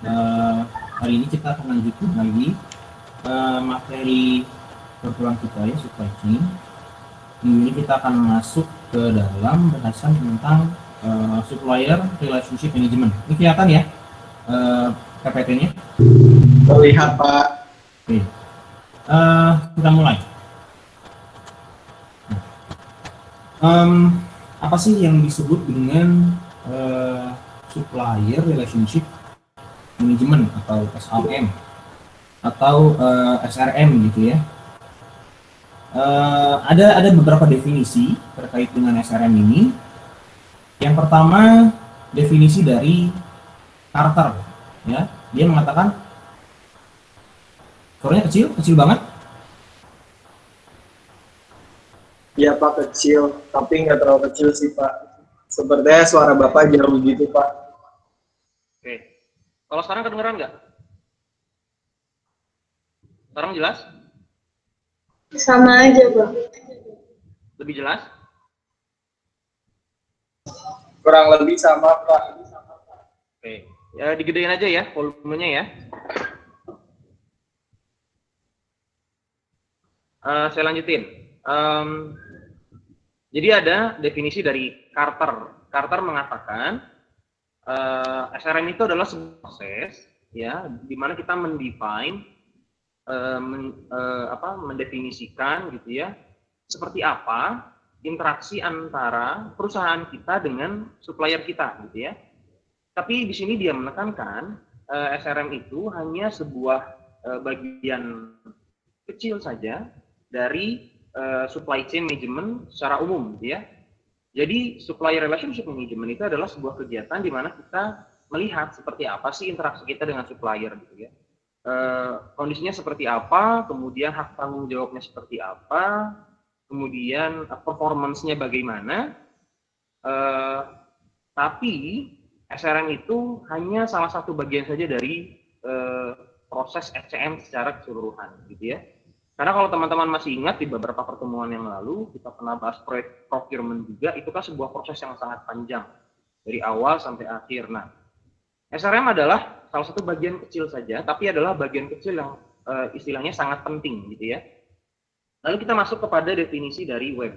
Hari ini kita akan lanjutin lagi materi perkuliahan kita ya, supply chain. Minggu ini kita akan masuk ke dalam bahasan tentang supplier relationship management. Ini kelihatan ya PPT-nya? Terlihat, Pak. Oke. Kita mulai. Apa sih yang disebut dengan supplier relationship management atau SRM atau SRM gitu ya? Ada beberapa definisi terkait dengan SRM ini. Yang pertama, definisi dari Carter ya, dia mengatakan suaranya kecil banget. Iya, Pak, kecil, tapi nggak terlalu kecil sih, Pak. Sepertinya suara Bapak jauh gitu, Pak. Oke, kalau sekarang kedengeran nggak? Sekarang jelas? Sama aja, Bang. Lebih jelas? Kurang lebih sama, Pak. Oke, ya digedein aja ya volumenya ya. Saya lanjutin. Jadi ada definisi dari Carter. Carter mengatakan SRM itu adalah sebuah proses ya, di mana kita mendefinisikan gitu ya, seperti apa interaksi antara perusahaan kita dengan supplier kita gitu ya. Tapi di sini dia menekankan SRM itu hanya sebuah bagian kecil saja dari supply chain management secara umum gitu ya. Jadi supplier relationship management itu adalah sebuah kegiatan di mana kita melihat seperti apa sih interaksi kita dengan supplier gitu ya. Kondisinya seperti apa, kemudian hak tanggung jawabnya seperti apa, kemudian performance-nya bagaimana. Tapi SRM itu hanya salah satu bagian saja dari proses SCM secara keseluruhan gitu ya. Karena kalau teman-teman masih ingat di beberapa pertemuan yang lalu kita pernah bahas proyek procurement juga, itu kan sebuah proses yang sangat panjang dari awal sampai akhir. Nah, SRM adalah salah satu bagian kecil saja, tapi adalah bagian kecil yang istilahnya sangat penting gitu ya. Lalu kita masuk kepada definisi dari Webb.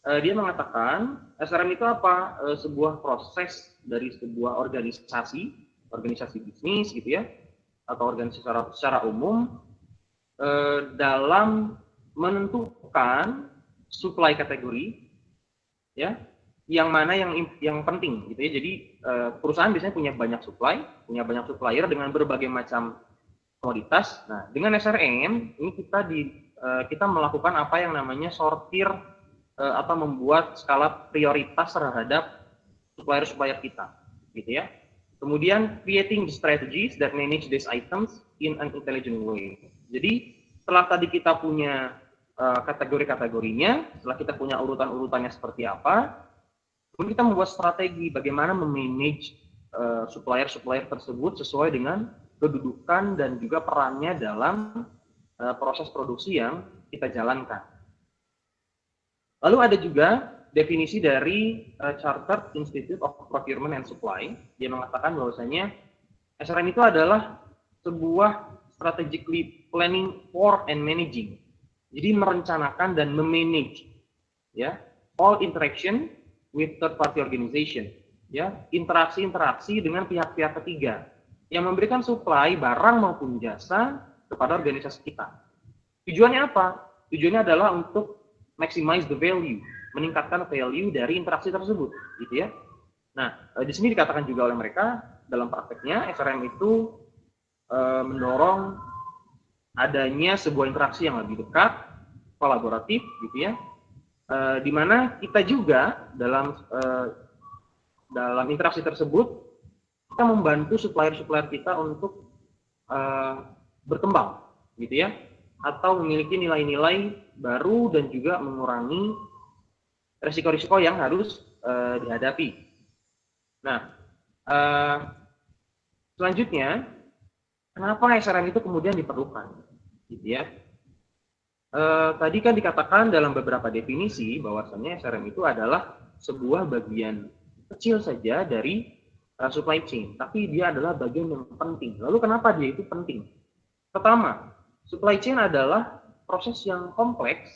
Dia mengatakan SRM itu apa? Sebuah proses dari sebuah organisasi bisnis gitu ya, atau organisasi secara umum dalam menentukan supply kategori ya, yang mana yang penting gitu ya. Jadi perusahaan biasanya punya banyak supplier dengan berbagai macam komoditas. Nah, dengan SRM ini kita melakukan apa yang namanya sortir atau membuat skala prioritas terhadap supplier kita gitu ya. Kemudian creating the strategies that manage these items in an intelligent way. Jadi setelah tadi kita punya kategori-kategorinya, setelah kita punya urutan-urutannya seperti apa, kemudian kita membuat strategi bagaimana memanage supplier tersebut sesuai dengan kedudukan dan juga perannya dalam proses produksi yang kita jalankan. Lalu ada juga definisi dari Chartered Institute of Procurement and Supply. Dia mengatakan bahwasanya SRM itu adalah sebuah strategically planning for and managing. Jadi merencanakan dan memanage ya all interaction with third party organization ya, interaksi dengan pihak-pihak ketiga yang memberikan supply barang maupun jasa kepada organisasi kita. Tujuannya apa? Tujuannya adalah untuk maximize the value, meningkatkan value dari interaksi tersebut gitu ya. Nah, di sini dikatakan juga oleh mereka dalam prakteknya SRM itu mendorong adanya sebuah interaksi yang lebih dekat, kolaboratif gitu ya, di mana kita juga dalam interaksi tersebut kita membantu supplier kita untuk berkembang gitu ya, atau memiliki nilai-nilai baru dan juga mengurangi risiko-risiko yang harus dihadapi. Nah, selanjutnya kenapa SRM itu kemudian diperlukan, gitu ya? Tadi kan dikatakan dalam beberapa definisi bahwasannya SRM itu adalah sebuah bagian kecil saja dari supply chain, tapi dia adalah bagian yang penting. Lalu kenapa dia itu penting? Pertama, supply chain adalah proses yang kompleks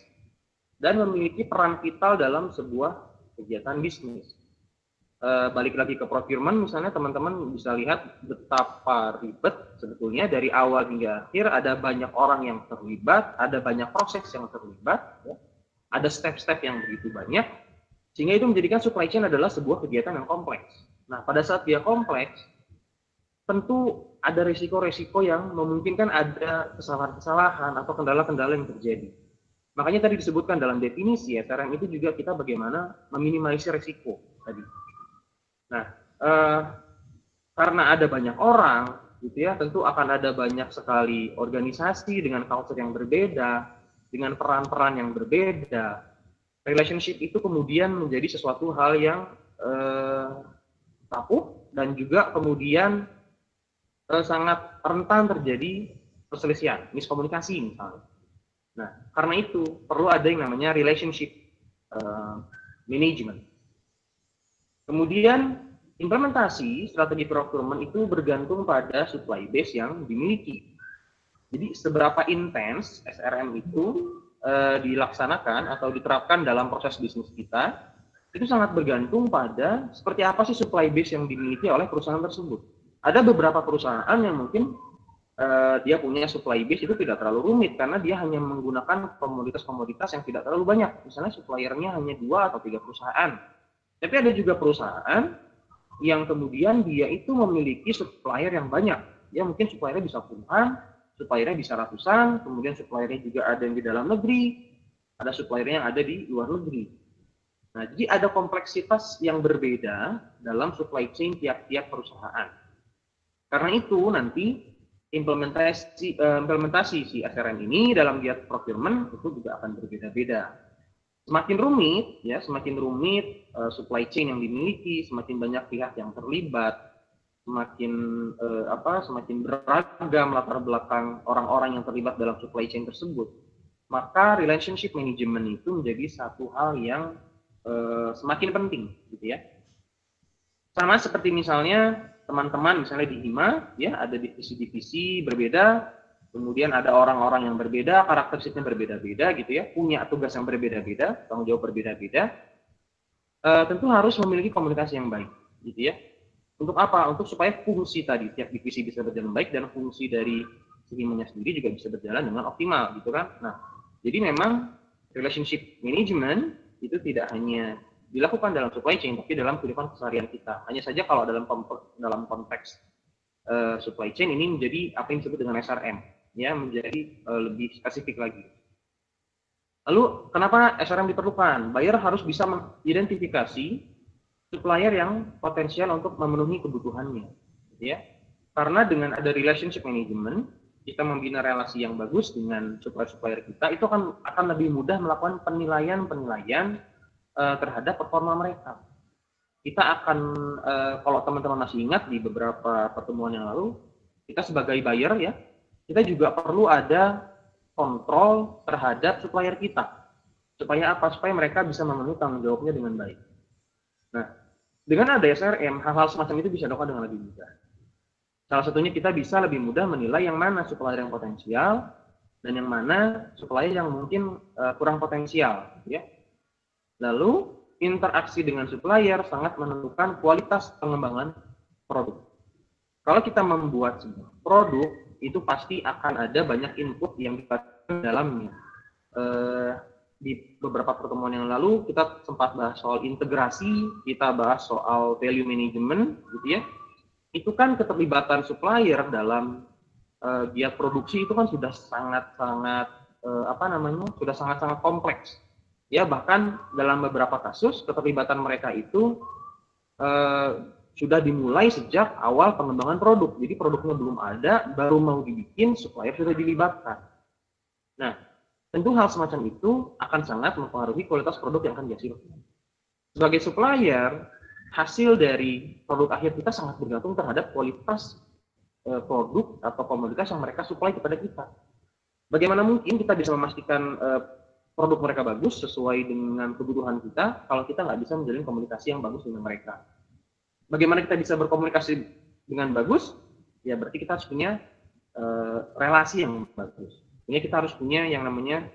dan memiliki peran vital dalam sebuah kegiatan bisnis. Balik lagi ke procurement, misalnya teman-teman bisa lihat betapa ribet sebetulnya dari awal hingga akhir, ada banyak orang yang terlibat, ada banyak proses yang terlibat, ya. Ada step-step yang begitu banyak, sehingga itu menjadikan supply chain adalah sebuah kegiatan yang kompleks. Nah, pada saat dia kompleks, tentu ada risiko-risiko yang memungkinkan ada kesalahan-kesalahan atau kendala-kendala yang terjadi. Makanya tadi disebutkan dalam definisi SRM itu juga kita bagaimana meminimalisir risiko tadi. Nah, karena ada banyak orang, gitu ya, tentu akan ada banyak sekali organisasi dengan culture yang berbeda, dengan peran-peran yang berbeda. Relationship itu kemudian menjadi sesuatu hal yang rapuh dan juga kemudian sangat rentan terjadi perselisihan, miskomunikasi misalnya. Nah, karena itu perlu ada yang namanya relationship management. Kemudian implementasi strategi procurement itu bergantung pada supply base yang dimiliki. Jadi seberapa intens SRM itu dilaksanakan atau diterapkan dalam proses bisnis kita, itu sangat bergantung pada seperti apa sih supply base yang dimiliki oleh perusahaan tersebut. Ada beberapa perusahaan yang mungkin dia punya supply base itu tidak terlalu rumit karena dia hanya menggunakan komoditas-komoditas yang tidak terlalu banyak. Misalnya suppliernya hanya 2 atau 3 perusahaan. Tapi ada juga perusahaan yang kemudian dia itu memiliki supplier yang banyak. Ya mungkin suppliernya bisa puluhan, suppliernya bisa ratusan, kemudian suppliernya juga ada yang di dalam negeri, ada suppliernya yang ada di luar negeri. Nah, jadi ada kompleksitas yang berbeda dalam supply chain tiap-tiap perusahaan. Karena itu nanti implementasi si SRM ini dalam giat procurement itu juga akan berbeda-beda. Semakin rumit supply chain yang dimiliki, semakin banyak pihak yang terlibat, semakin beragam latar belakang orang-orang yang terlibat dalam supply chain tersebut, maka relationship management itu menjadi satu hal yang semakin penting, gitu ya. Sama seperti misalnya teman-teman misalnya di HIMA, ya ada divisi-divisi berbeda. Kemudian ada orang-orang yang berbeda, karakteristiknya berbeda-beda gitu ya, punya tugas yang berbeda-beda, tanggung jawab berbeda-beda. Tentu harus memiliki komunikasi yang baik, gitu ya. Untuk apa? Untuk supaya fungsi tadi tiap divisi bisa berjalan baik dan fungsi dari HIMA-nya sendiri juga bisa berjalan dengan optimal, gitu kan. Nah, jadi memang relationship management itu tidak hanya dilakukan dalam supply chain, tapi dalam kehidupan keseharian kita. Hanya saja kalau dalam konteks supply chain ini menjadi apa yang disebut dengan SRM. Ya, menjadi lebih spesifik lagi. Lalu kenapa SRM diperlukan? Buyer harus bisa mengidentifikasi supplier yang potensial untuk memenuhi kebutuhannya, ya. Karena dengan ada relationship management, kita membina relasi yang bagus dengan supplier kita, itu akan lebih mudah melakukan penilaian terhadap performa mereka. Kita akan kalau teman-teman masih ingat di beberapa pertemuan yang lalu, kita sebagai buyer ya, kita juga perlu ada kontrol terhadap supplier kita. Supaya apa? Supaya mereka bisa memenuhi tanggung jawabnya dengan baik. Nah, dengan ada SRM, hal-hal semacam itu bisa dilakukan dengan lebih mudah. Salah satunya kita bisa lebih mudah menilai yang mana supplier yang potensial dan yang mana supplier yang mungkin kurang potensial. Ya. Lalu, interaksi dengan supplier sangat menentukan kualitas pengembangan produk. Kalau kita membuat sebuah produk, itu pasti akan ada banyak input yang dipasang dalamnya. Di beberapa pertemuan yang lalu kita sempat bahas soal integrasi, kita bahas soal value management, gitu ya. Itu kan keterlibatan supplier dalam giat produksi itu kan sudah sangat-sangat sudah sangat-sangat kompleks. Ya, bahkan dalam beberapa kasus keterlibatan mereka itu sudah dimulai sejak awal pengembangan produk. Jadi produknya belum ada, baru mau dibikin, supplier sudah dilibatkan. Nah, tentu hal semacam itu akan sangat mempengaruhi kualitas produk yang akan dihasilkan. Sebagai supplier, hasil dari produk akhir kita sangat bergantung terhadap kualitas produk atau komoditas yang mereka supply kepada kita. Bagaimana mungkin kita bisa memastikan produk mereka bagus sesuai dengan kebutuhan kita kalau kita nggak bisa menjalin komunikasi yang bagus dengan mereka. bagaimana kita bisa berkomunikasi dengan bagus? Ya berarti kita harus punya relasi yang bagus. Ini kita harus punya yang namanya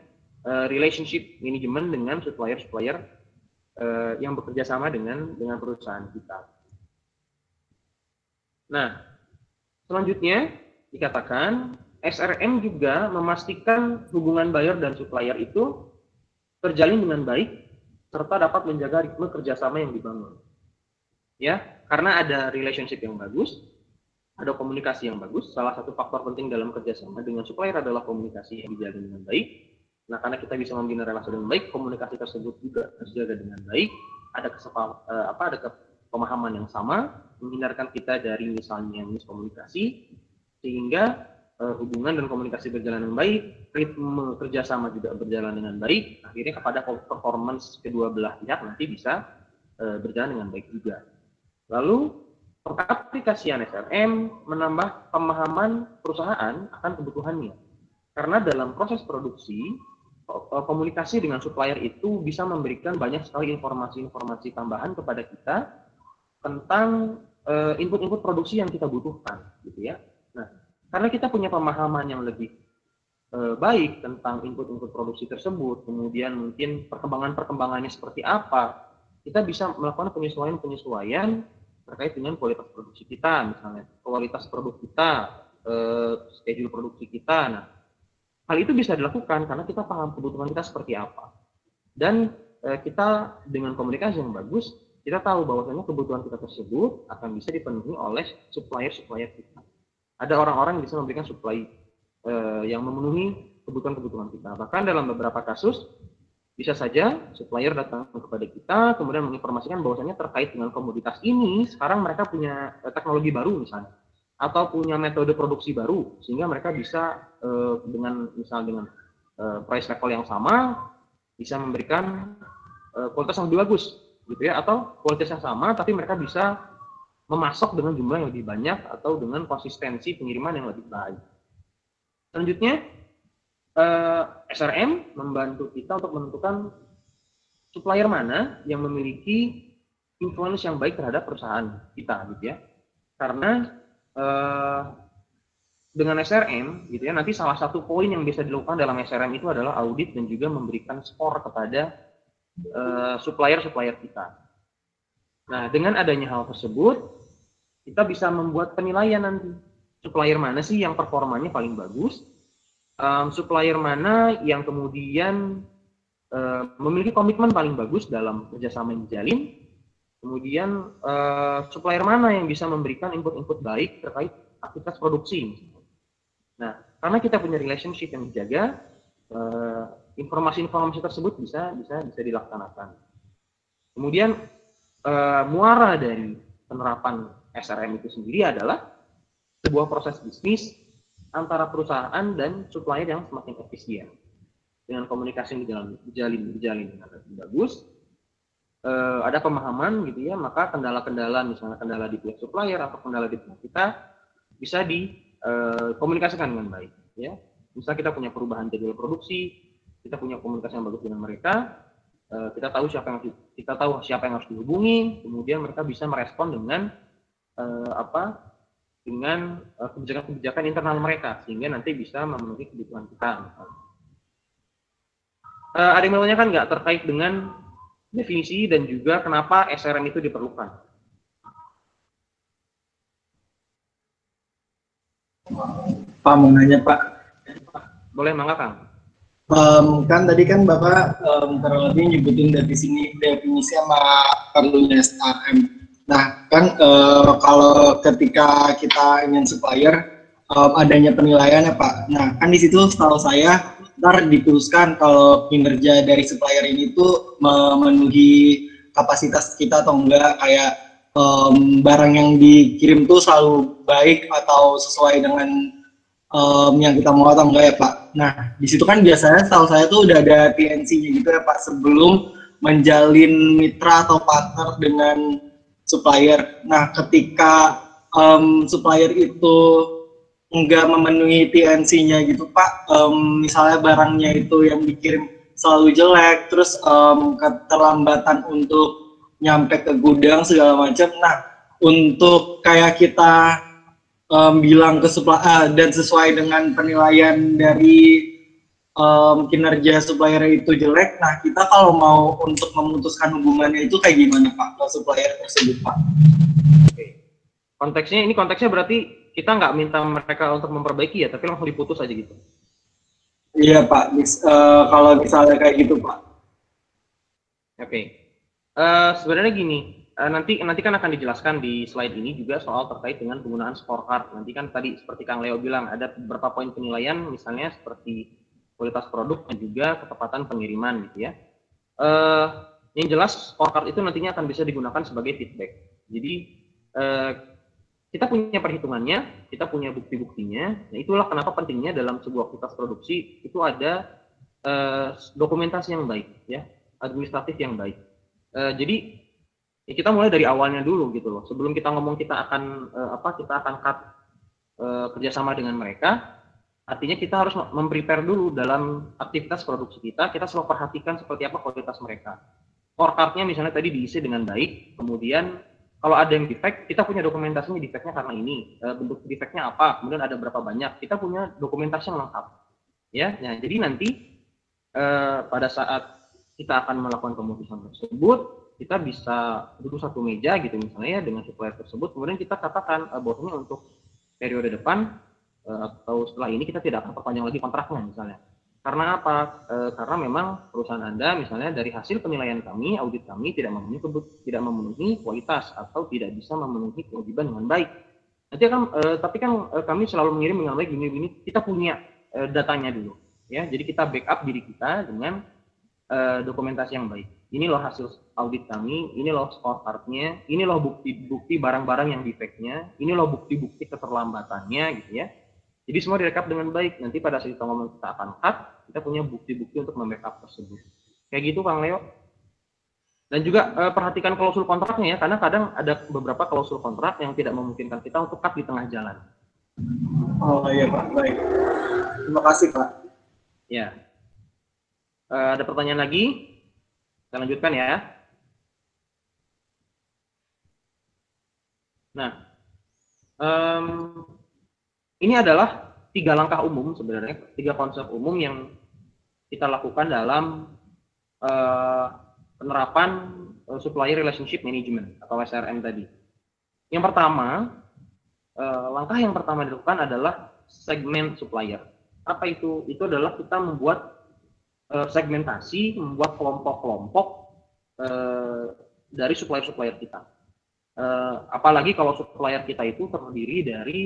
relationship management dengan supplier-supplier yang bekerja sama dengan perusahaan kita. Nah, selanjutnya dikatakan SRM juga memastikan hubungan buyer dan supplier itu terjalin dengan baik serta dapat menjaga ritme kerjasama yang dibangun. Ya, karena ada relationship yang bagus, ada komunikasi yang bagus. Salah satu faktor penting dalam kerjasama dengan supplier adalah komunikasi yang dijalin dengan baik. Nah, karena kita bisa membina relasi dengan baik, komunikasi tersebut juga terjaga dengan baik. Ada pemahaman yang sama, menghindarkan kita dari misalnya miskomunikasi, sehingga hubungan dan komunikasi berjalan dengan baik, ritme kerjasama juga berjalan dengan baik. Akhirnya kepada performance kedua belah pihak nanti bisa berjalan dengan baik juga. Lalu pengaplikasian SRM menambah pemahaman perusahaan akan kebutuhannya. Karena dalam proses produksi, komunikasi dengan supplier itu bisa memberikan banyak sekali informasi-informasi tambahan kepada kita tentang input-input produksi yang kita butuhkan, gitu ya. Nah, karena kita punya pemahaman yang lebih baik tentang input-input produksi tersebut, kemudian mungkin perkembangannya seperti apa, kita bisa melakukan penyesuaian-penyesuaian terkait dengan kualitas produksi kita, misalnya kualitas produk kita, schedule produksi kita. Nah, hal itu bisa dilakukan karena kita paham kebutuhan kita seperti apa. Dan kita dengan komunikasi yang bagus, kita tahu bahwasanya kebutuhan kita tersebut akan bisa dipenuhi oleh supplier-supplier kita. Ada orang-orang yang bisa memberikan supply yang memenuhi kebutuhan-kebutuhan kita. Bahkan dalam beberapa kasus, bisa saja supplier datang kepada kita, kemudian menginformasikan bahwasanya terkait dengan komoditas ini, sekarang mereka punya teknologi baru misalnya, atau punya metode produksi baru, sehingga mereka bisa dengan price level yang sama, bisa memberikan kualitas yang lebih bagus, gitu ya, atau kualitas yang sama, tapi mereka bisa memasok dengan jumlah yang lebih banyak atau dengan konsistensi pengiriman yang lebih baik. Selanjutnya, SRM membantu kita untuk menentukan supplier mana yang memiliki influence yang baik terhadap perusahaan kita, gitu ya. Karena dengan SRM, gitu ya, nanti salah satu poin yang bisa dilakukan dalam SRM itu adalah audit dan juga memberikan skor kepada supplier-supplier kita. Nah, dengan adanya hal tersebut, kita bisa membuat penilaian nanti. Supplier mana sih yang performanya paling bagus? Supplier mana yang kemudian memiliki komitmen paling bagus dalam kerjasama yang dijalin? Kemudian supplier mana yang bisa memberikan input-input baik terkait aktivitas produksi? Nah, karena kita punya relationship yang dijaga, informasi-informasi tersebut bisa dilaksanakan. Kemudian muara dari penerapan SRM itu sendiri adalah sebuah proses bisnis antara perusahaan dan supplier yang semakin efisien. Dengan komunikasi yang dijalin dengan lebih bagus, ada pemahaman gitu ya, maka kendala-kendala, misalnya kendala di pihak supplier atau kendala di pihak kita bisa dikomunikasikan dengan baik. Ya, misalnya kita punya perubahan jadwal produksi, kita punya komunikasi yang bagus dengan mereka, kita tahu siapa yang harus dihubungi, kemudian mereka bisa merespon dengan kebijakan-kebijakan internal mereka, sehingga nanti bisa memenuhi kebutuhan kita. Ada yang menanyakan nggak terkait dengan definisi dan juga kenapa SRM itu diperlukan? Pak, mau nanya Pak. Boleh, mangga Kang. Kan tadi kan Bapak kurang lebih nyebutin definisi sama perlunya SRM. Nah, kan kalau ketika kita ingin supplier, adanya penilaian ya Pak. Nah, kan di situ setahu saya ntar dituliskan kalau kinerja dari supplier ini tuh memenuhi kapasitas kita atau enggak, kayak barang yang dikirim tuh selalu baik atau sesuai dengan yang kita mau atau enggak ya Pak. Nah, di situ kan biasanya setahu saya tuh udah ada TNC-nya gitu ya Pak sebelum menjalin mitra atau partner dengan supplier. Nah, ketika supplier itu enggak memenuhi TNC-nya gitu Pak, misalnya barangnya itu yang dikirim selalu jelek, terus keterlambatan untuk nyampe ke gudang segala macam. Nah, untuk kayak kita bilang ke dan sesuai dengan penilaian dari kinerja supplier itu jelek, nah kita kalau mau untuk memutuskan hubungannya itu kayak gimana Pak ke supplier tersebut Pak? Oke. Konteksnya berarti kita nggak minta mereka untuk memperbaiki ya, tapi langsung diputus aja gitu. Iya Pak, kalau misalnya kayak gitu Pak. Oke. Sebenarnya gini, nanti kan akan dijelaskan di slide ini juga soal terkait dengan penggunaan scorecard. Nanti kan tadi seperti Kang Leo bilang ada beberapa poin penilaian, misalnya seperti kualitas produk dan juga ketepatan pengiriman gitu ya. Yang jelas scorecard itu nantinya akan bisa digunakan sebagai feedback. Jadi kita punya perhitungannya, kita punya bukti-buktinya. Nah itulah kenapa pentingnya dalam sebuah aktivitas produksi itu ada dokumentasi yang baik, ya, administratif yang baik. Jadi ya kita mulai dari awalnya dulu gitu loh. Sebelum kita ngomong kita akan cut kerjasama dengan mereka, artinya kita harus memprepare dulu dalam aktivitas produksi kita selalu perhatikan seperti apa kualitas mereka. Scorecard-nya misalnya tadi diisi dengan baik, kemudian kalau ada yang defect, kita punya dokumentasinya defect-nya karena ini, bentuk defect-nya apa, kemudian ada berapa banyak, kita punya dokumentasi yang lengkap. Ya, nah, jadi nanti pada saat kita akan melakukan pemutusan tersebut, kita bisa duduk satu meja gitu misalnya ya dengan supplier tersebut, kemudian kita katakan bahwasanya untuk periode depan atau setelah ini kita tidak akan perpanjang lagi kontraknya misalnya. Karena apa? Karena memang perusahaan Anda misalnya dari hasil penilaian kami, audit kami tidak memenuhi kualitas atau tidak bisa memenuhi kewajiban dengan baik. Nanti tapi kan kami selalu mengirim dengan baik gini-gini, kita punya datanya dulu, ya. Jadi kita backup diri kita dengan dokumentasi yang baik. Ini loh hasil audit kami, ini loh scorecard-nya, ini loh bukti-bukti barang-barang yang defect-nya, ini loh bukti-bukti keterlambatannya gitu ya. Jadi semua direkap dengan baik. Nanti pada saat kita ngomong kita akan cut, kita punya bukti-bukti untuk membackup tersebut. Kayak gitu Kang Leo. Dan juga perhatikan klausul kontraknya ya, karena kadang ada beberapa klausul kontrak yang tidak memungkinkan kita untuk cut di tengah jalan. Oh iya Pak, baik. Terima kasih Pak. Ya. Ada pertanyaan lagi? Kita lanjutkan ya. Nah, ini adalah 3 langkah umum sebenarnya, 3 konsep umum yang kita lakukan dalam penerapan supplier relationship management atau SRM tadi. Yang pertama, langkah yang pertama dilakukan adalah segmen supplier. Apa itu? Itu adalah kita membuat segmentasi, membuat kelompok-kelompok dari supplier-supplier kita. Apalagi kalau supplier kita itu terdiri dari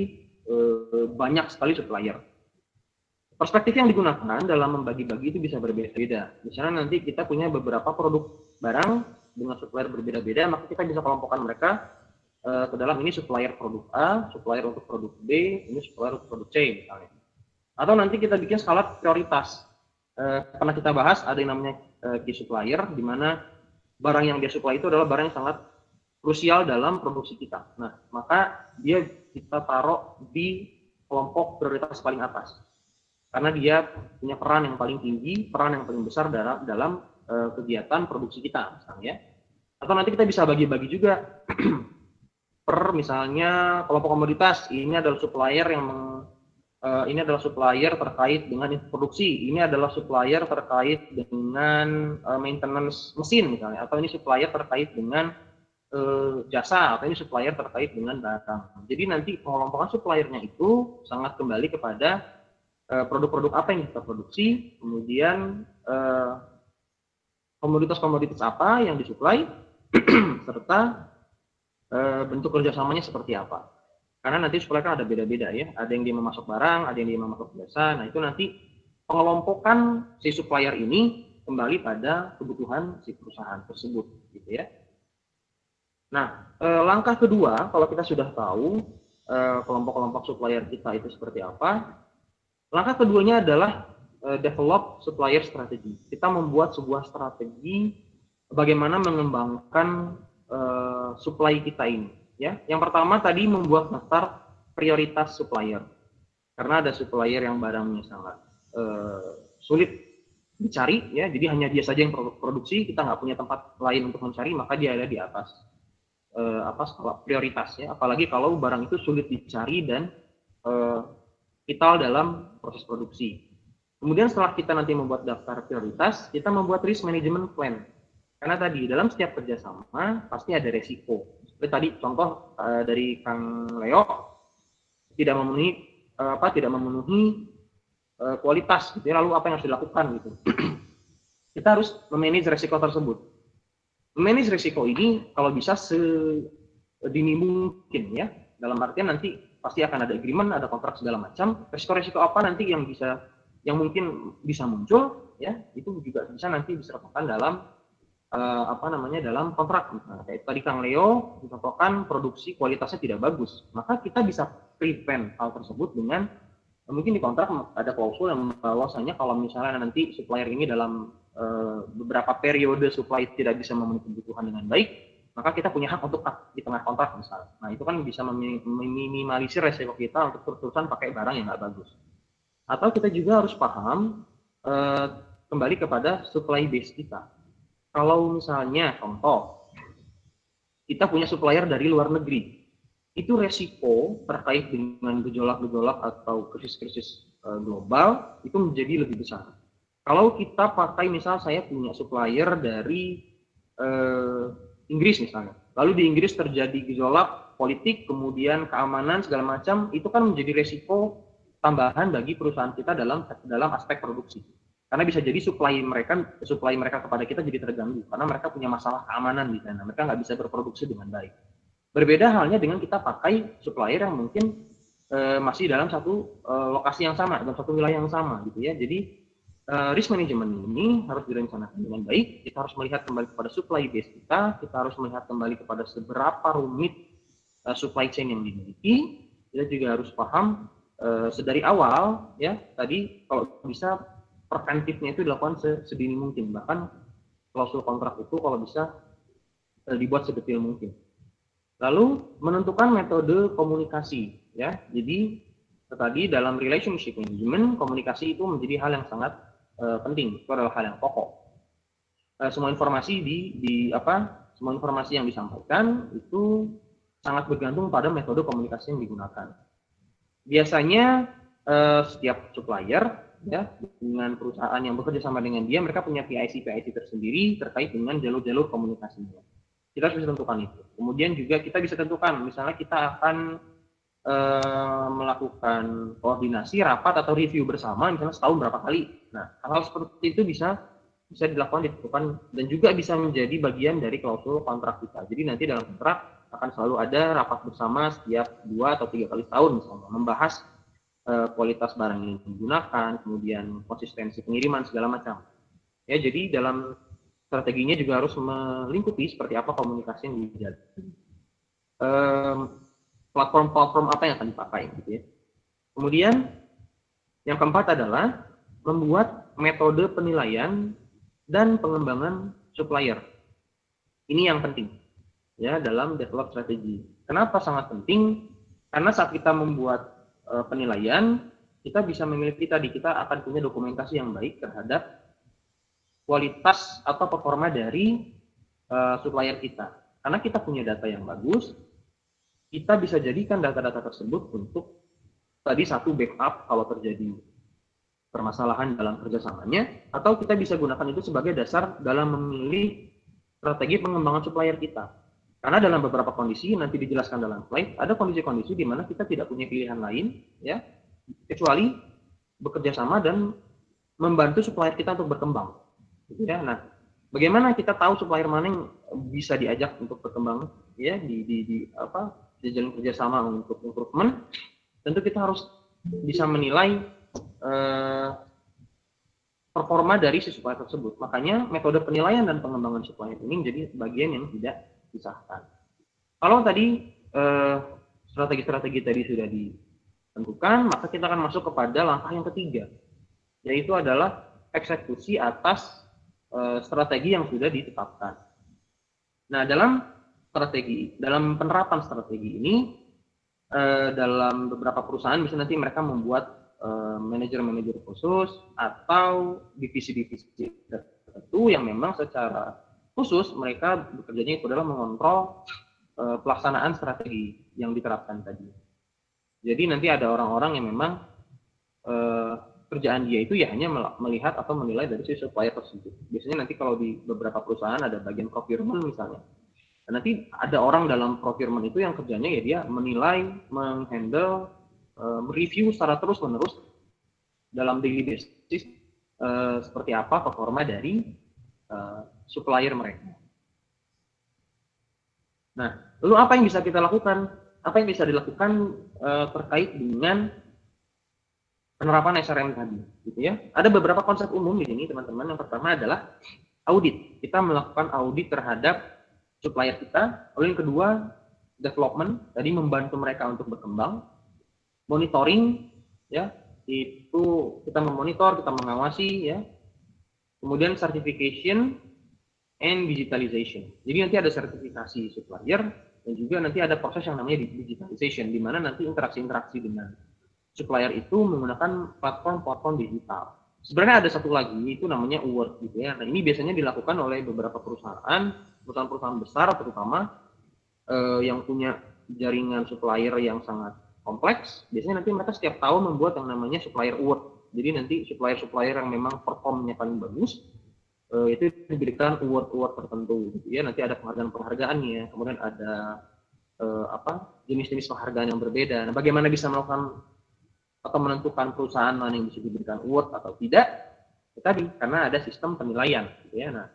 banyak sekali supplier. Perspektif yang digunakan dalam membagi-bagi itu bisa berbeda-beda. Misalnya nanti kita punya beberapa produk barang dengan supplier berbeda-beda, maka kita bisa kelompokkan mereka ke dalam ini supplier produk A, supplier untuk produk B, ini supplier untuk produk C misalnya. Atau nanti kita bikin skala prioritas. Pernah kita bahas ada yang namanya key supplier, di mana barang yang dia supply itu adalah barang yang sangat krusial dalam produksi kita. Nah, maka dia kita taruh di kelompok prioritas paling atas. Karena dia punya peran yang paling tinggi, peran yang paling besar dalam kegiatan produksi kita, misalnya. Atau nanti kita bisa bagi-bagi juga per misalnya kelompok komoditas. Ini adalah supplier yang ini adalah supplier terkait dengan produksi, ini adalah supplier terkait dengan maintenance mesin misalnya, atau ini supplier terkait dengan jasa, atau ini supplier terkait dengan barang. Jadi nanti pengelompokan suppliernya itu sangat kembali kepada produk-produk apa yang kita produksi, kemudian komoditas-komoditas apa yang disuplai, serta bentuk kerjasamanya seperti apa. Karena nanti supplier kan ada beda-beda ya, ada yang dia memasok barang, ada yang dia memasok jasa. Nah itu nanti pengelompokan si supplier ini kembali pada kebutuhan si perusahaan tersebut, gitu ya. Nah, langkah kedua, kalau kita sudah tahu kelompok-kelompok supplier kita itu seperti apa, langkah keduanya adalah develop supplier strategy. Kita membuat sebuah strategi bagaimana mengembangkan supply kita ini. Ya, yang pertama tadi membuat daftar prioritas supplier, karena ada supplier yang barangnya sangat sulit dicari, ya, jadi hanya dia saja yang produksi, kita nggak punya tempat lain untuk mencari, maka dia ada di atas skala prioritas ya, apalagi kalau barang itu sulit dicari dan vital dalam proses produksi. Kemudian setelah kita nanti membuat daftar prioritas, kita membuat risk management plan. Karena tadi dalam setiap kerjasama pasti ada resiko. Seperti tadi contoh dari Kang Leo tidak memenuhi kualitas, gitu ya, lalu apa yang harus dilakukan gitu. Kita harus memanage resiko tersebut. Memanage resiko ini kalau bisa sedini mungkin ya. Dalam artian nanti pasti akan ada agreement, ada kontrak segala macam. Resiko-resiko apa nanti yang mungkin bisa muncul ya, itu juga bisa nanti disertakan dalam dalam kontrak. Nah, kayak tadi Kang Leo mencontohkan produksi kualitasnya tidak bagus, maka kita bisa prevent hal tersebut dengan mungkin di kontrak ada klausul yang bahwasanya kalau misalnya nanti supplier ini dalam beberapa periode supply tidak bisa memenuhi kebutuhan dengan baik, maka kita punya hak untuk di tengah kontrak misalnya. Nah itu kan bisa meminimalisir resiko kita untuk terus-terusan pakai barang yang nggak bagus. Atau kita juga harus paham kembali kepada supply base kita. Kalau misalnya contoh kita punya supplier dari luar negeri, itu resiko terkait dengan gejolak-gejolak atau krisis-krisis global itu menjadi lebih besar. Kalau kita pakai misal saya punya supplier dari Inggris misalnya, lalu di Inggris terjadi gejolak politik, kemudian keamanan segala macam, itu kan menjadi resiko tambahan bagi perusahaan kita dalam aspek produksi. Karena bisa jadi supply mereka kepada kita jadi terganggu karena mereka punya masalah keamanan di sana, mereka nggak bisa berproduksi dengan baik. Berbeda halnya dengan kita pakai supplier yang mungkin masih dalam satu lokasi yang sama, dalam satu wilayah yang sama gitu ya. Jadi risk management ini harus direncanakan dengan baik. Kita harus melihat kembali kepada supply base kita harus melihat kembali kepada seberapa rumit supply chain yang dimiliki. Kita juga harus paham sedari awal ya, tadi kalau bisa preventifnya itu dilakukan sedini mungkin, bahkan klausul kontrak itu kalau bisa dibuat sedetil mungkin. Lalu menentukan metode komunikasi ya. Jadi tadi dalam relationship management, komunikasi itu menjadi hal yang sangat penting. Itu adalah hal yang pokok. Semua informasi semua informasi yang disampaikan itu sangat bergantung pada metode komunikasi yang digunakan. Biasanya setiap supplier ya dengan perusahaan yang bekerja sama dengan dia, mereka punya PIC tersendiri terkait dengan jalur-jalur komunikasinya. Kita harus bisa tentukan itu. Kemudian juga kita bisa tentukan, misalnya kita akan melakukan koordinasi, rapat atau review bersama, misalnya setahun berapa kali. Nah, hal-hal seperti itu bisa dilakukan, ditentukan, dan juga bisa menjadi bagian dari klausul kontrak kita. Jadi nanti dalam kontrak akan selalu ada rapat bersama setiap 2 atau 3 kali setahun misalnya, membahas kualitas barang yang digunakan, kemudian konsistensi pengiriman segala macam. Ya, jadi dalam strateginya juga harus melingkupi seperti apa komunikasi yang dijalin. Platform-platform apa yang akan dipakai gitu ya. Kemudian yang keempat adalah membuat metode penilaian dan pengembangan supplier. Ini yang penting ya dalam develop strategi. Kenapa sangat penting? Karena saat kita membuat penilaian, kita bisa memiliki kita akan punya dokumentasi yang baik terhadap kualitas atau performa dari supplier kita. Karena kita punya data yang bagus, kita bisa jadikan data-data tersebut untuk tadi satu backup kalau terjadi permasalahan dalam kerjasamanya, atau kita bisa gunakan itu sebagai dasar dalam memilih strategi pengembangan supplier kita. Karena dalam beberapa kondisi, nanti dijelaskan dalam slide, ada kondisi-kondisi di mana kita tidak punya pilihan lain, ya, kecuali bekerja sama dan membantu supplier kita untuk berkembang. Gitu ya. Nah, bagaimana kita tahu supplier mana yang bisa diajak untuk berkembang, ya, di jalan kerjasama untuk improvement? Tentu kita harus bisa menilai performa dari si supplier tersebut. Makanya metode penilaian dan pengembangan supplier ini menjadi bagian yang tidak disahkan. Kalau tadi strategi-strategi tadi sudah ditentukan, maka kita akan masuk kepada langkah yang ketiga, yaitu adalah eksekusi atas strategi yang sudah ditetapkan. Nah, dalam penerapan strategi ini, dalam beberapa perusahaan bisa nanti mereka membuat manajer-manajer khusus atau divisi-divisi tertentu yang memang secara khusus mereka bekerjanya itu adalah mengontrol pelaksanaan strategi yang diterapkan tadi. Jadi nanti ada orang-orang yang memang kerjaan dia itu ya hanya melihat atau menilai dari si supplier tersebut. Biasanya nanti kalau di beberapa perusahaan ada bagian procurement misalnya. Dan nanti ada orang dalam procurement itu yang kerjanya ya dia menilai, menghandle, mereview secara terus-menerus dalam daily basis seperti apa performa dari supplier mereka. Nah, lalu apa yang bisa kita lakukan? Apa yang bisa dilakukan terkait dengan penerapan SRM tadi, gitu ya? Ada beberapa konsep umum di sini, teman-teman. Yang pertama adalah audit. Kita melakukan audit terhadap supplier kita. Lalu yang kedua, development. Tadi membantu mereka untuk berkembang. Monitoring, ya, itu kita memonitor, kita mengawasi, ya. Kemudian certification and digitalization. Jadi nanti ada sertifikasi supplier dan juga nanti ada proses yang namanya digitalization, di mana nanti interaksi-interaksi dengan supplier itu menggunakan platform-platform digital. Sebenarnya ada satu lagi, itu namanya award, gitu ya. Nah, ini biasanya dilakukan oleh beberapa perusahaan besar terutama yang punya jaringan supplier yang sangat kompleks. Biasanya nanti mereka setiap tahun membuat yang namanya supplier award. Jadi nanti supplier-supplier yang memang performnya paling bagus itu diberikan award tertentu, gitu ya. Nanti ada penghargaan-penghargaannya, kemudian ada jenis-jenis penghargaan yang berbeda. Nah, bagaimana bisa melakukan atau menentukan perusahaan mana yang bisa diberikan award atau tidak? Ya, tadi karena ada sistem penilaian, gitu ya. Nah,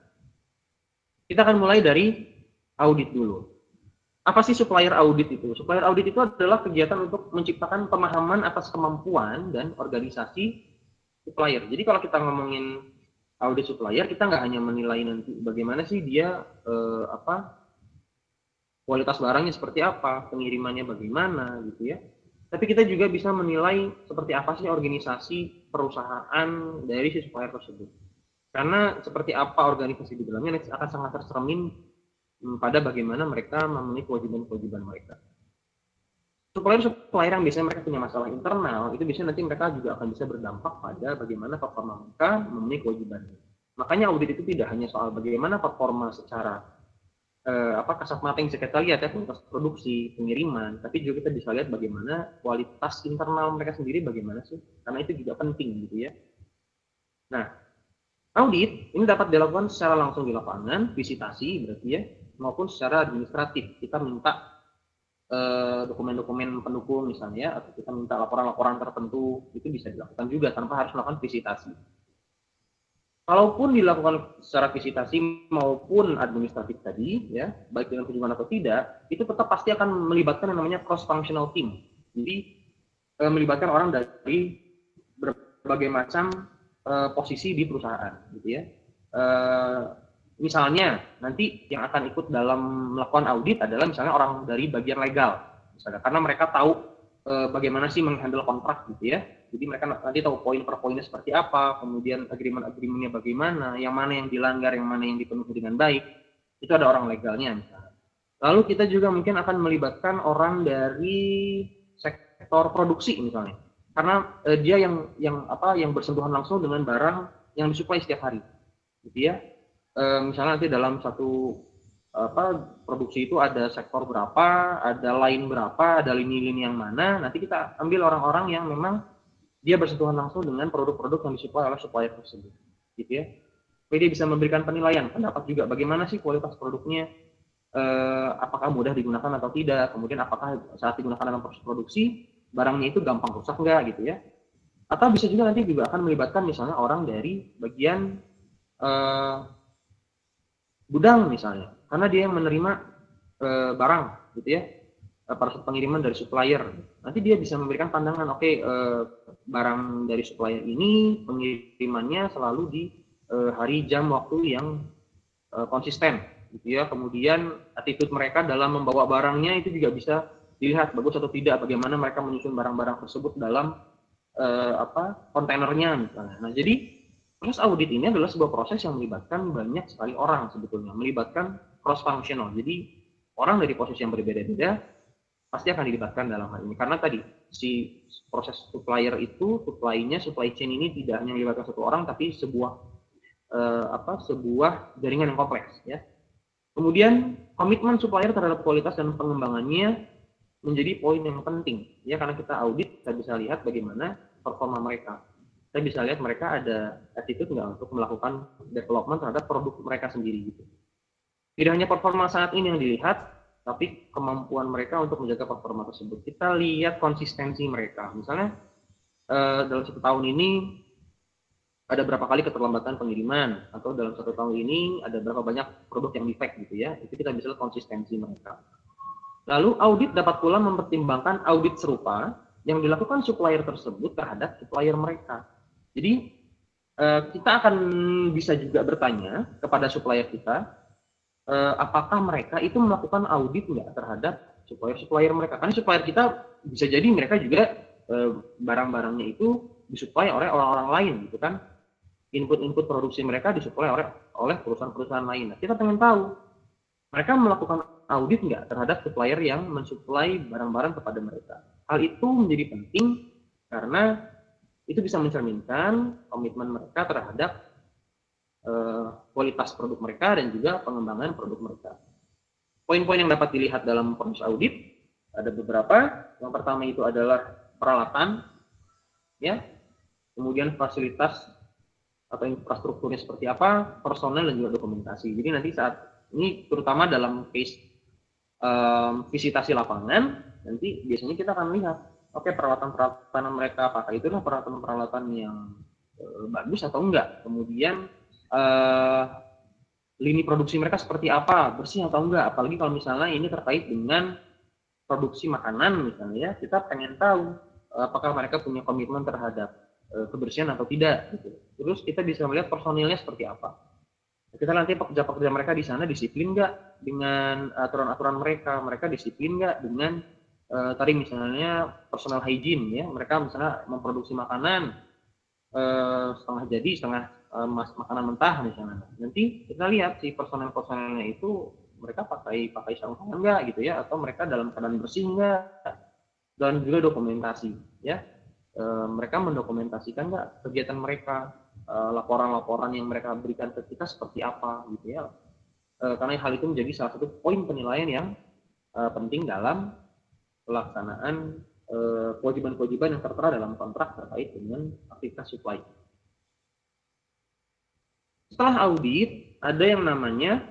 kita akan mulai dari audit dulu. Apa sih supplier audit itu? Supplier audit itu adalah kegiatan untuk menciptakan pemahaman atas kemampuan dan organisasi supplier. Jadi kalau kita ngomongin audit supplier, kita nggak hanya menilai nanti bagaimana sih dia kualitas barangnya seperti apa, pengirimannya bagaimana, gitu ya. Tapi kita juga bisa menilai seperti apa sih organisasi perusahaan dari si supplier tersebut. Karena seperti apa organisasi di dalamnya akan sangat tercermin pada bagaimana mereka memenuhi kewajiban-kewajiban mereka. Supplier yang biasanya mereka punya masalah internal, itu biasanya nanti mereka juga akan bisa berdampak pada bagaimana performa mereka memenuhi kewajibannya. Makanya audit itu tidak hanya soal bagaimana performa secara kasat mata yang bisa kita lihat ya, kualitas produksi, pengiriman, tapi juga kita bisa lihat bagaimana kualitas internal mereka sendiri bagaimana sih, karena itu juga penting, gitu ya. Nah, audit ini dapat dilakukan secara langsung di lapangan, visitasi berarti ya, maupun secara administratif. Kita minta dokumen-dokumen pendukung misalnya, atau kita minta laporan-laporan tertentu, itu bisa dilakukan juga tanpa harus melakukan visitasi. Kalaupun dilakukan secara visitasi maupun administratif tadi, ya, baik dengan kunjungan atau tidak, itu tetap pasti akan melibatkan yang namanya cross-functional team. Jadi melibatkan orang dari berbagai macam posisi di perusahaan, gitu ya. Misalnya nanti yang akan ikut dalam melakukan audit adalah misalnya orang dari bagian legal, misalnya, karena mereka tahu bagaimana sih menghandle kontrak, gitu ya. Jadi mereka nanti tahu poin per poinnya seperti apa, kemudian agreement-agreementnya bagaimana, yang mana yang dilanggar, yang mana yang dipenuhi dengan baik, itu ada orang legalnya misalnya. Lalu kita juga mungkin akan melibatkan orang dari sektor produksi misalnya, karena dia yang bersentuhan langsung dengan barang yang disuplai setiap hari, gitu ya. Misalnya nanti dalam satu produksi itu ada sektor berapa, ada line berapa, ada lini-lini yang mana, nanti kita ambil orang-orang yang memang dia bersentuhan langsung dengan produk-produk yang disuplai oleh supplier tersebut, gitu ya. Jadi dia bisa memberikan penilaian, pendapat juga bagaimana sih kualitas produknya, apakah mudah digunakan atau tidak, kemudian apakah saat digunakan dalam proses produksi barangnya itu gampang rusak enggak, gitu ya. Atau bisa juga nanti juga akan melibatkan misalnya orang dari bagian gudang misalnya, karena dia yang menerima barang, gitu ya, pada saat pengiriman dari supplier. Nanti dia bisa memberikan pandangan, oke, barang dari supplier ini pengirimannya selalu di hari jam waktu yang konsisten, gitu ya. Kemudian attitude mereka dalam membawa barangnya itu juga bisa dilihat bagus atau tidak, bagaimana mereka menyusun barang-barang tersebut dalam kontainernya misalnya. Nah, jadi proses audit ini adalah sebuah proses yang melibatkan banyak sekali orang sebetulnya, melibatkan cross functional. Jadi orang dari posisi yang berbeda-beda pasti akan dilibatkan dalam hal ini, karena tadi si proses supplier itu, supply chain ini tidak hanya melibatkan satu orang, tapi sebuah jaringan yang kompleks, ya. Kemudian komitmen supplier terhadap kualitas dan pengembangannya menjadi poin yang penting, ya, karena kita audit, kita bisa lihat bagaimana performa mereka. Kita bisa lihat mereka ada attitude nggak untuk melakukan development terhadap produk mereka sendiri gitu. Tidak hanya performa saat ini yang dilihat, tapi kemampuan mereka untuk menjaga performa tersebut. Kita lihat konsistensi mereka. Misalnya dalam 1 tahun ini ada berapa kali keterlambatan pengiriman, atau dalam 1 tahun ini ada berapa banyak produk yang defect gitu ya. Itu kita bisa lihat konsistensi mereka. Lalu audit dapat pula mempertimbangkan audit serupa yang dilakukan supplier tersebut terhadap supplier mereka. Jadi kita akan bisa juga bertanya kepada supplier kita, apakah mereka itu melakukan audit nggak terhadap supplier mereka. Karena supplier kita bisa jadi mereka juga barang-barangnya itu disuplai oleh orang-orang lain gitu kan. Input-input produksi mereka disuplai oleh perusahaan-perusahaan lain. Nah, kita pengen tahu mereka melakukan audit nggak terhadap supplier yang mensuplai barang-barang kepada mereka. Hal itu menjadi penting karena itu bisa mencerminkan komitmen mereka terhadap kualitas produk mereka dan juga pengembangan produk mereka. Poin-poin yang dapat dilihat dalam proses audit ada beberapa. Yang pertama itu adalah peralatan, ya, kemudian fasilitas atau infrastrukturnya seperti apa, personel dan juga dokumentasi. Jadi nanti saat ini terutama dalam case visitasi lapangan, nanti biasanya kita akan lihat, oke, peralatan-peralatan mereka apakah itulah peralatan-peralatan yang bagus atau enggak. Kemudian lini produksi mereka seperti apa, bersih atau enggak. Apalagi kalau misalnya ini terkait dengan produksi makanan misalnya, kita pengen tahu apakah mereka punya komitmen terhadap kebersihan atau tidak gitu. Terus kita bisa melihat personilnya seperti apa. Kita nanti pekerja-pekerja mereka di sana disiplin nggak dengan aturan-aturan mereka disiplin nggak dengan tadi misalnya personal hygiene, ya, mereka misalnya memproduksi makanan setengah jadi, setengah makanan mentah misalnya. Nanti kita lihat si personel-personelnya itu mereka pakai sarung tangan nggak gitu ya, atau mereka dalam keadaan bersih nggak, dan juga dokumentasi, ya. Mereka mendokumentasikan nggak kegiatan mereka, laporan-laporan yang mereka berikan ke kita seperti apa gitu ya, karena hal itu menjadi salah satu poin penilaian yang penting dalam pelaksanaan kewajiban-kewajiban yang tertera dalam kontrak terkait dengan aktivitas supply. Setelah audit ada yang namanya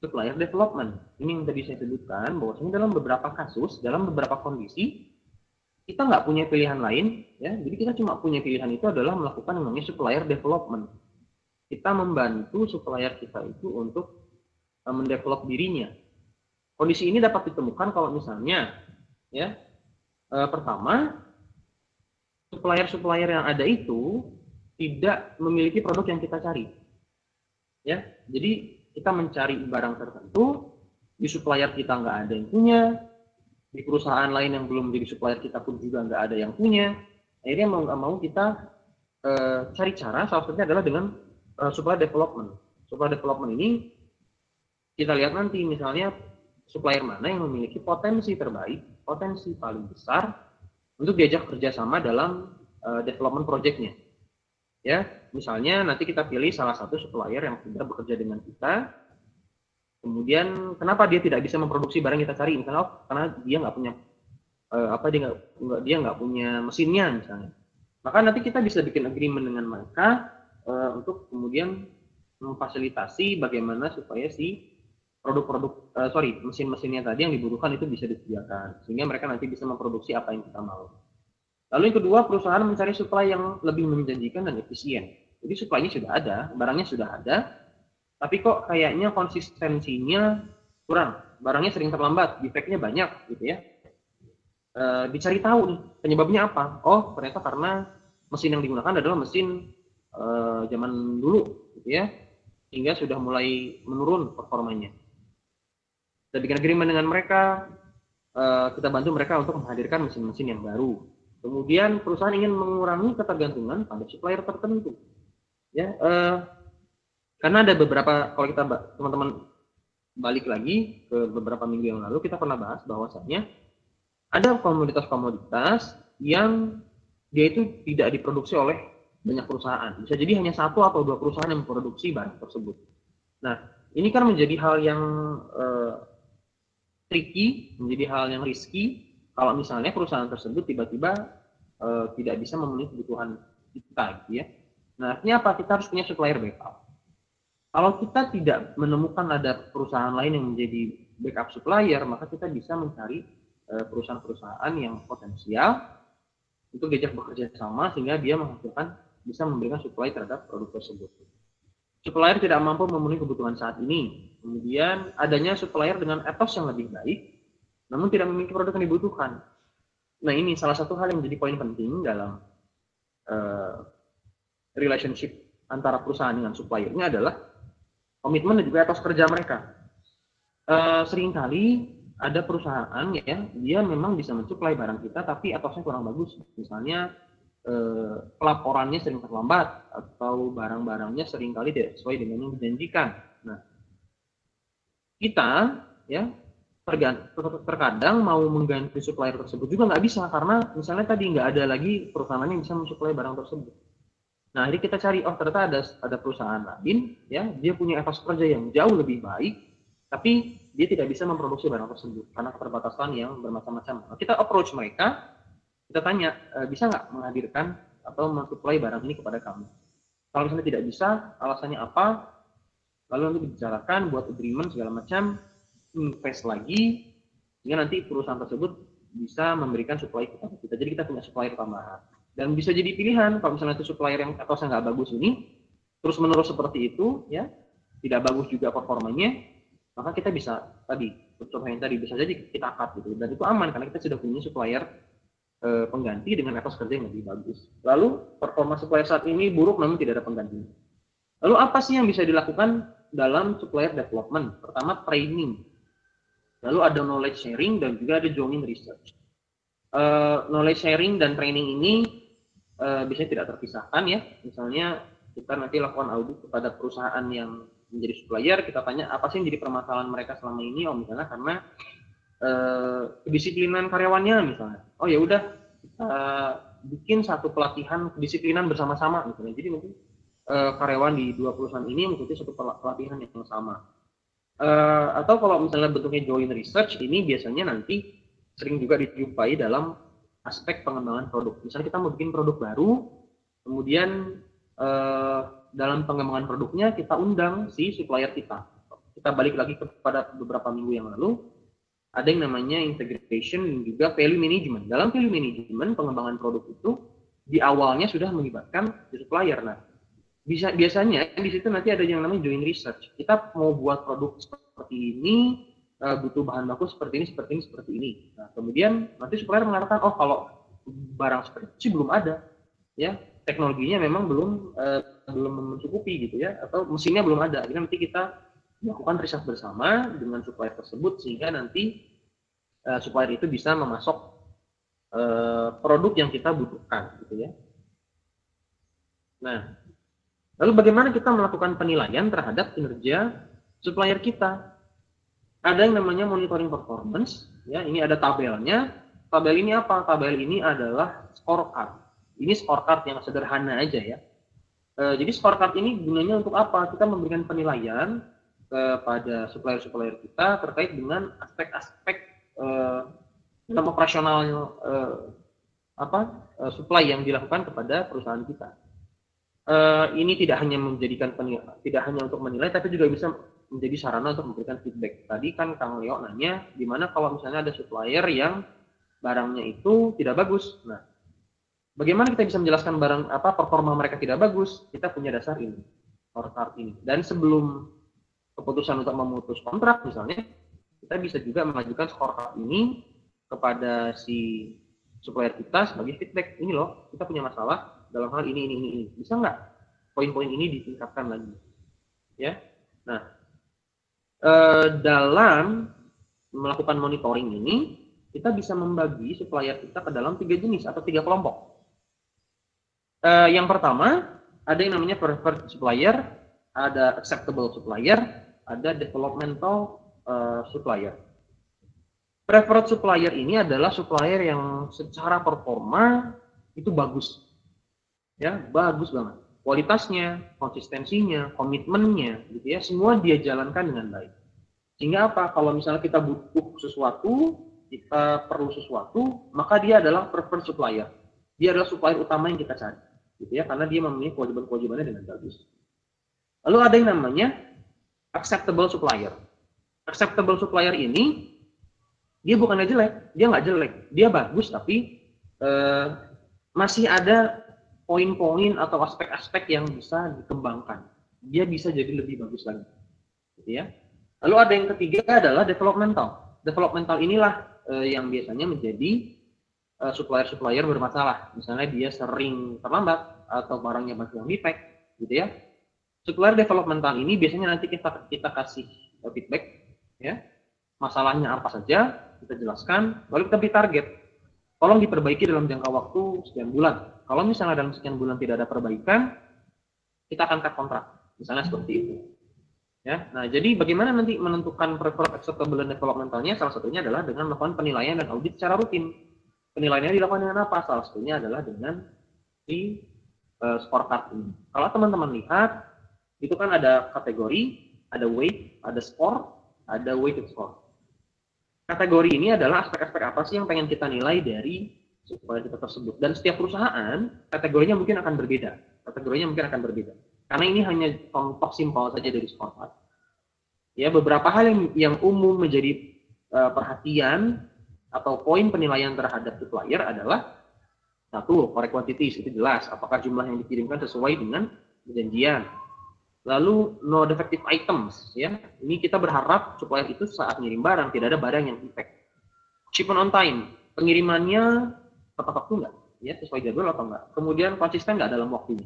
supplier development. Ini yang tadi saya sebutkan bahwasanya dalam beberapa kasus, dalam beberapa kondisi kita nggak punya pilihan lain, ya. Jadi kita cuma punya pilihan itu adalah melakukan yang namanya supplier development. Kita membantu supplier kita itu untuk mendevelop dirinya. Kondisi ini dapat ditemukan kalau misalnya, ya, pertama supplier-supplier yang ada itu tidak memiliki produk yang kita cari, ya. Jadi kita mencari barang tertentu, di supplier kita nggak ada yang punya. Di perusahaan lain yang belum menjadi supplier kita pun juga nggak ada yang punya. Akhirnya mau nggak mau kita cari cara, salah satunya adalah dengan supplier development. Supplier development ini kita lihat nanti misalnya supplier mana yang memiliki potensi terbaik, potensi paling besar untuk diajak kerjasama dalam development project-nya. Ya, misalnya nanti kita pilih salah satu supplier yang sudah bekerja dengan kita. Kemudian kenapa dia tidak bisa memproduksi barang yang kita cari? Misalnya karena dia nggak punya dia nggak punya mesinnya misalnya. Maka nanti kita bisa bikin agreement dengan mereka untuk kemudian memfasilitasi bagaimana supaya si mesin-mesinnya tadi yang dibutuhkan itu bisa disediakan sehingga mereka nanti bisa memproduksi apa yang kita mau. Lalu yang kedua, perusahaan mencari supply yang lebih menjanjikan dan efisien. Jadi supply-nya sudah ada, barangnya sudah ada, tapi kok kayaknya konsistensinya kurang, barangnya sering terlambat, defect-nya banyak gitu ya. Dicari tahu nih penyebabnya apa. Oh, ternyata karena mesin yang digunakan adalah mesin zaman dulu gitu ya, sehingga sudah mulai menurun performanya. Kita bikin agreement dengan mereka, kita bantu mereka untuk menghadirkan mesin-mesin yang baru. Kemudian perusahaan ingin mengurangi ketergantungan pada supplier tertentu, ya. Karena ada beberapa, kalau kita teman-teman balik lagi ke beberapa minggu yang lalu, kita pernah bahas bahwasanya ada komoditas-komoditas yang dia itu tidak diproduksi oleh banyak perusahaan. Bisa jadi hanya 1 atau 2 perusahaan yang memproduksi barang tersebut. Nah, ini kan menjadi hal yang tricky, menjadi hal yang risky kalau misalnya perusahaan tersebut tiba-tiba tidak bisa memenuhi kebutuhan kita, gitu ya. Nah, artinya apa? Kita harus punya supplier backup. Kalau kita tidak menemukan ada perusahaan lain yang menjadi backup supplier, maka kita bisa mencari perusahaan-perusahaan yang potensial untuk diajak bekerja sama sehingga dia bisa memberikan supply terhadap produk tersebut. Supplier tidak mampu memenuhi kebutuhan saat ini. Kemudian adanya supplier dengan etos yang lebih baik, namun tidak memiliki produk yang dibutuhkan. Nah, ini salah satu hal yang menjadi poin penting dalam relationship antara perusahaan dengan suppliernya adalah komitmen dan juga etos kerja mereka. Seringkali ada perusahaan ya, dia memang bisa mensuplai barang kita, tapi etosnya kurang bagus. Misalnya pelaporannya sering terlambat atau barang-barangnya seringkali tidak sesuai dengan yang dijanjikan. Nah, kita ya terkadang mau mengganti supplier tersebut juga nggak bisa karena misalnya tadi nggak ada lagi perusahaan yang bisa mensuplai barang tersebut. Nah, jadi kita cari, oh ternyata ada perusahaan lain, ya, dia punya etos kerja yang jauh lebih baik, tapi dia tidak bisa memproduksi barang tersebut karena keterbatasan yang bermacam-macam. Nah, kita approach mereka, kita tanya, bisa nggak menghadirkan atau mensuplai barang ini kepada kami? Kalau misalnya tidak bisa, alasannya apa? Lalu nanti dibicarakan, buat agreement segala macam, invest lagi, sehingga nanti perusahaan tersebut bisa memberikan supply kepada kita. Jadi kita punya supplier tambahan. Dan bisa jadi pilihan kalau misalnya itu supplier yang etosnya nggak bagus ini terus menerus seperti itu, ya, tidak bagus juga performanya, maka kita bisa tadi contohnya tadi bisa jadi kita cut gitu, dan itu aman karena kita sudah punya supplier pengganti dengan etos kerja yang lebih bagus. Lalu performa supplier saat ini buruk namun tidak ada penggantinya. Lalu apa sih yang bisa dilakukan dalam supplier development? Pertama, training. Lalu ada knowledge sharing dan juga ada joint research. Knowledge sharing dan training ini biasanya tidak terpisahkan ya. Misalnya kita nanti lakukan audit kepada perusahaan yang menjadi supplier, kita tanya apa sih yang jadi permasalahan mereka selama ini. Oh, misalnya karena kedisiplinan karyawannya misalnya. Oh ya udah, kita bikin satu pelatihan kedisiplinan bersama-sama misalnya. Jadi mungkin karyawan di dua perusahaan ini mengikuti satu pelatihan yang sama. Atau kalau misalnya bentuknya joint research, ini biasanya nanti sering juga dijumpai dalam aspek pengembangan produk. Misalnya kita mau bikin produk baru, kemudian dalam pengembangan produknya kita undang si supplier kita. Kita balik lagi kepada beberapa minggu yang lalu, ada yang namanya integration dan juga value management. Dalam value management, pengembangan produk itu di awalnya sudah melibatkan supplier. Nah, biasanya di situ nanti ada yang namanya joint research. Kita mau buat produk seperti ini, butuh bahan baku seperti ini. Nah, kemudian nanti supplier mengatakan, oh kalau barang seperti itu sih belum ada, ya teknologinya memang belum mencukupi gitu ya, atau mesinnya belum ada. Jadi nanti kita melakukan riset bersama dengan supplier tersebut sehingga nanti supplier itu bisa memasok produk yang kita butuhkan gitu ya. Nah, lalu bagaimana kita melakukan penilaian terhadap kinerja supplier kita? Ada yang namanya monitoring performance, ya. Ini ada tabelnya. Tabel ini apa? Tabel ini adalah scorecard. Ini scorecard yang sederhana aja ya. Jadi scorecard ini gunanya untuk apa? Kita memberikan penilaian kepada supplier-supplier kita terkait dengan aspek-aspek dalam operasional supply yang dilakukan kepada perusahaan kita. Ini tidak hanya untuk menilai, tapi juga bisa menjadi sarana untuk memberikan feedback. Tadi kan Kang Leo nanya, gimana kalau misalnya ada supplier yang barangnya itu tidak bagus. Nah, bagaimana kita bisa menjelaskan performa mereka tidak bagus? Kita punya dasar ini, scorecard ini. Dan sebelum keputusan untuk memutus kontrak misalnya, kita bisa juga mengajukan scorecard ini kepada si supplier kita sebagai feedback. Ini loh, kita punya masalah dalam hal ini. Bisa nggak poin-poin ini ditingkatkan lagi? Ya. Nah, dalam melakukan monitoring ini, kita bisa membagi supplier kita ke dalam 3 jenis atau 3 kelompok. Yang pertama, ada yang namanya preferred supplier, ada acceptable supplier, ada developmental supplier. Preferred supplier ini adalah supplier yang secara performa itu bagus. Ya, bagus banget. Kualitasnya, konsistensinya, komitmennya gitu ya, semua dia jalankan dengan baik. Sehingga apa? Kalau misalnya kita butuh sesuatu, kita perlu sesuatu, maka dia adalah preferred supplier. Dia adalah supplier utama yang kita cari, gitu ya, karena dia memenuhi kewajiban-kewajibannya dengan bagus. Lalu ada yang namanya acceptable supplier. Acceptable supplier ini dia bukannya jelek, dia nggak jelek, dia bagus, tapi masih ada poin-poin atau aspek-aspek yang bisa dikembangkan. Dia bisa jadi lebih bagus lagi, gitu ya. Lalu ada yang ketiga adalah developmental. Developmental inilah yang biasanya menjadi supplier-supplier bermasalah. Misalnya dia sering terlambat atau barangnya banyak yang defect, gitu ya. Supplier developmental ini biasanya nanti kita kasih feedback, ya. Masalahnya apa saja, kita jelaskan, lalu kita beri target. Tolong diperbaiki dalam jangka waktu sekian bulan. Kalau misalnya dalam sekian bulan tidak ada perbaikan, kita akan cut kontrak. Misalnya seperti itu. Ya, nah jadi bagaimana nanti menentukan preferred, acceptable, dan developmentalnya? Salah satunya adalah dengan melakukan penilaian dan audit secara rutin. Penilaiannya dilakukan dengan apa? Salah satunya adalah dengan di scorecard ini. Kalau teman-teman lihat, itu kan ada kategori, ada weight, ada score, ada weighted score. Kategori ini adalah aspek-aspek apa sih yang pengen kita nilai dari supplier kita tersebut. Dan setiap perusahaan, kategorinya mungkin akan berbeda. Karena ini hanya contoh simpel saja dari scorecard. Ya, beberapa hal yang umum menjadi perhatian atau poin penilaian terhadap supplier adalah satu, correct quantities, itu jelas. Apakah jumlah yang dikirimkan sesuai dengan perjanjian. Lalu no defective items, ya. Ini kita berharap supplier itu saat ngirim barang tidak ada barang yang defect. Shipment on time, pengirimannya tepat waktu nggak? Ya, sesuai jadwal atau enggak? Kemudian konsisten nggak dalam waktunya?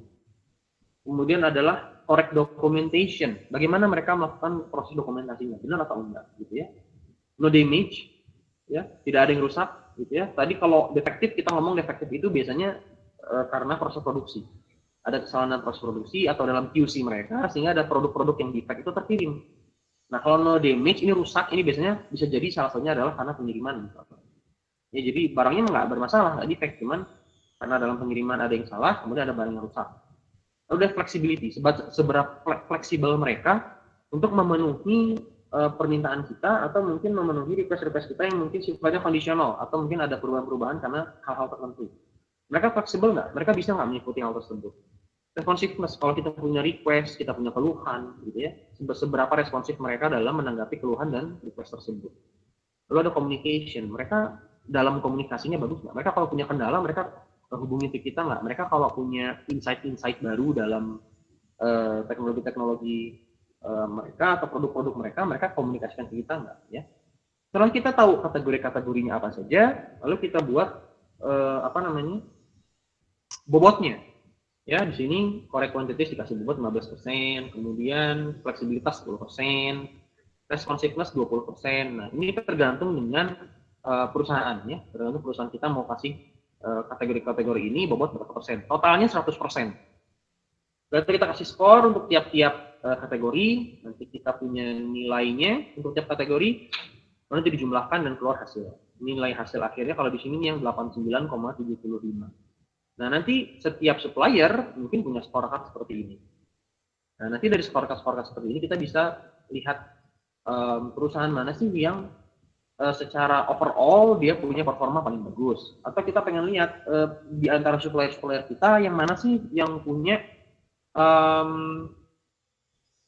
Kemudian adalah correct documentation. Bagaimana mereka melakukan proses dokumentasinya, benar atau enggak, gitu ya. No damage, ya, tidak ada yang rusak, gitu ya. Tadi kalau defektif, kita ngomong defektif itu biasanya karena proses produksi. Ada kesalahan proses produksi atau dalam QC mereka, sehingga ada produk-produk yang defect itu terkirim. Nah, kalau no damage, ini rusak, ini biasanya bisa jadi salah satunya adalah karena pengiriman. Ya, jadi barangnya nggak bermasalah, nggak defect, cuman karena dalam pengiriman ada yang salah, kemudian ada barang yang rusak. Lalu ada flexibility, seberapa fleksibel mereka untuk memenuhi permintaan kita atau mungkin memenuhi request kita yang mungkin sifatnya kondisional atau mungkin ada perubahan-perubahan karena hal-hal tertentu. Mereka fleksibel nggak? Mereka bisa nggak mengikuti hal tersebut? Responsiveness, kalau kita punya request, kita punya keluhan, gitu ya, seberapa responsif mereka dalam menanggapi keluhan dan request tersebut. Lalu ada communication, mereka dalam komunikasinya bagus nggak? Mereka kalau punya kendala, mereka hubungi kita nggak? Mereka kalau punya insight-insight baru dalam teknologi-teknologi mereka atau produk-produk mereka, mereka komunikasikan ke kita nggak? Ya. Setelah kita tahu kategori-kategorinya apa saja, lalu kita buat bobotnya. Ya, di sini correct quantities dikasih bobot 15%, kemudian fleksibilitas 10%, responsiveness 20%. Nah, ini tergantung dengan perusahaan, ya. Tergantung perusahaan kita mau kasih kategori-kategori ini bobot berapa persen. Totalnya 100%. Berarti kita kasih skor untuk tiap-tiap kategori, nanti kita punya nilainya untuk tiap kategori, nanti dijumlahkan dan keluar hasil. Nilai hasil akhirnya kalau di sini yang 89,75. Nah, nanti setiap supplier mungkin punya scorecard seperti ini. Nah, nanti dari scorecard seperti ini kita bisa lihat perusahaan mana sih yang secara overall dia punya performa paling bagus. Atau kita pengen lihat di antara supplier-supplier kita yang mana sih yang punya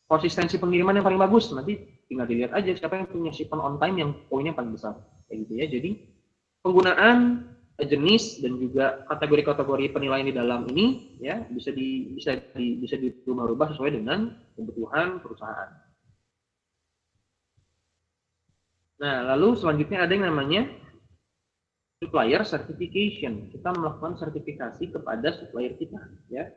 konsistensi pengiriman yang paling bagus. Nanti tinggal dilihat aja siapa yang punya shipment on time yang poinnya paling besar. Kayak gitu ya. Jadi penggunaan jenis dan juga kategori-kategori penilaian di dalam ini ya bisa dirubah-rubah sesuai dengan kebutuhan perusahaan. Nah, lalu selanjutnya ada yang namanya supplier certification. Kita melakukan sertifikasi kepada supplier kita, ya.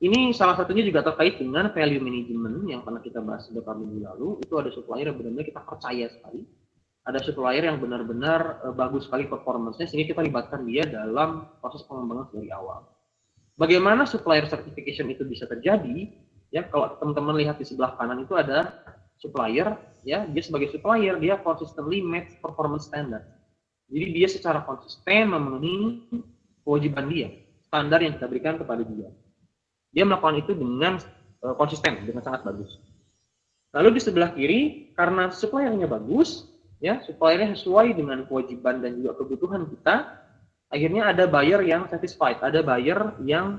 Ini salah satunya juga terkait dengan value management yang pernah kita bahas beberapa minggu lalu. Itu ada supplier yang benar-benar kita percaya sekali. Ada supplier yang benar-benar bagus sekali performance-nya sehingga kita libatkan dia dalam proses pengembangan dari awal. Bagaimana supplier certification itu bisa terjadi? Ya, kalau teman-teman lihat di sebelah kanan itu ada supplier, ya, dia sebagai supplier dia consistently match performance standard. Jadi dia secara konsisten memenuhi kewajiban dia, standar yang kita berikan kepada dia. Dia melakukan itu dengan konsisten, dengan sangat bagus. Lalu di sebelah kiri, karena suppliernya bagus, ya, suppliernya sesuai dengan kewajiban dan juga kebutuhan kita, akhirnya ada buyer yang satisfied, ada buyer yang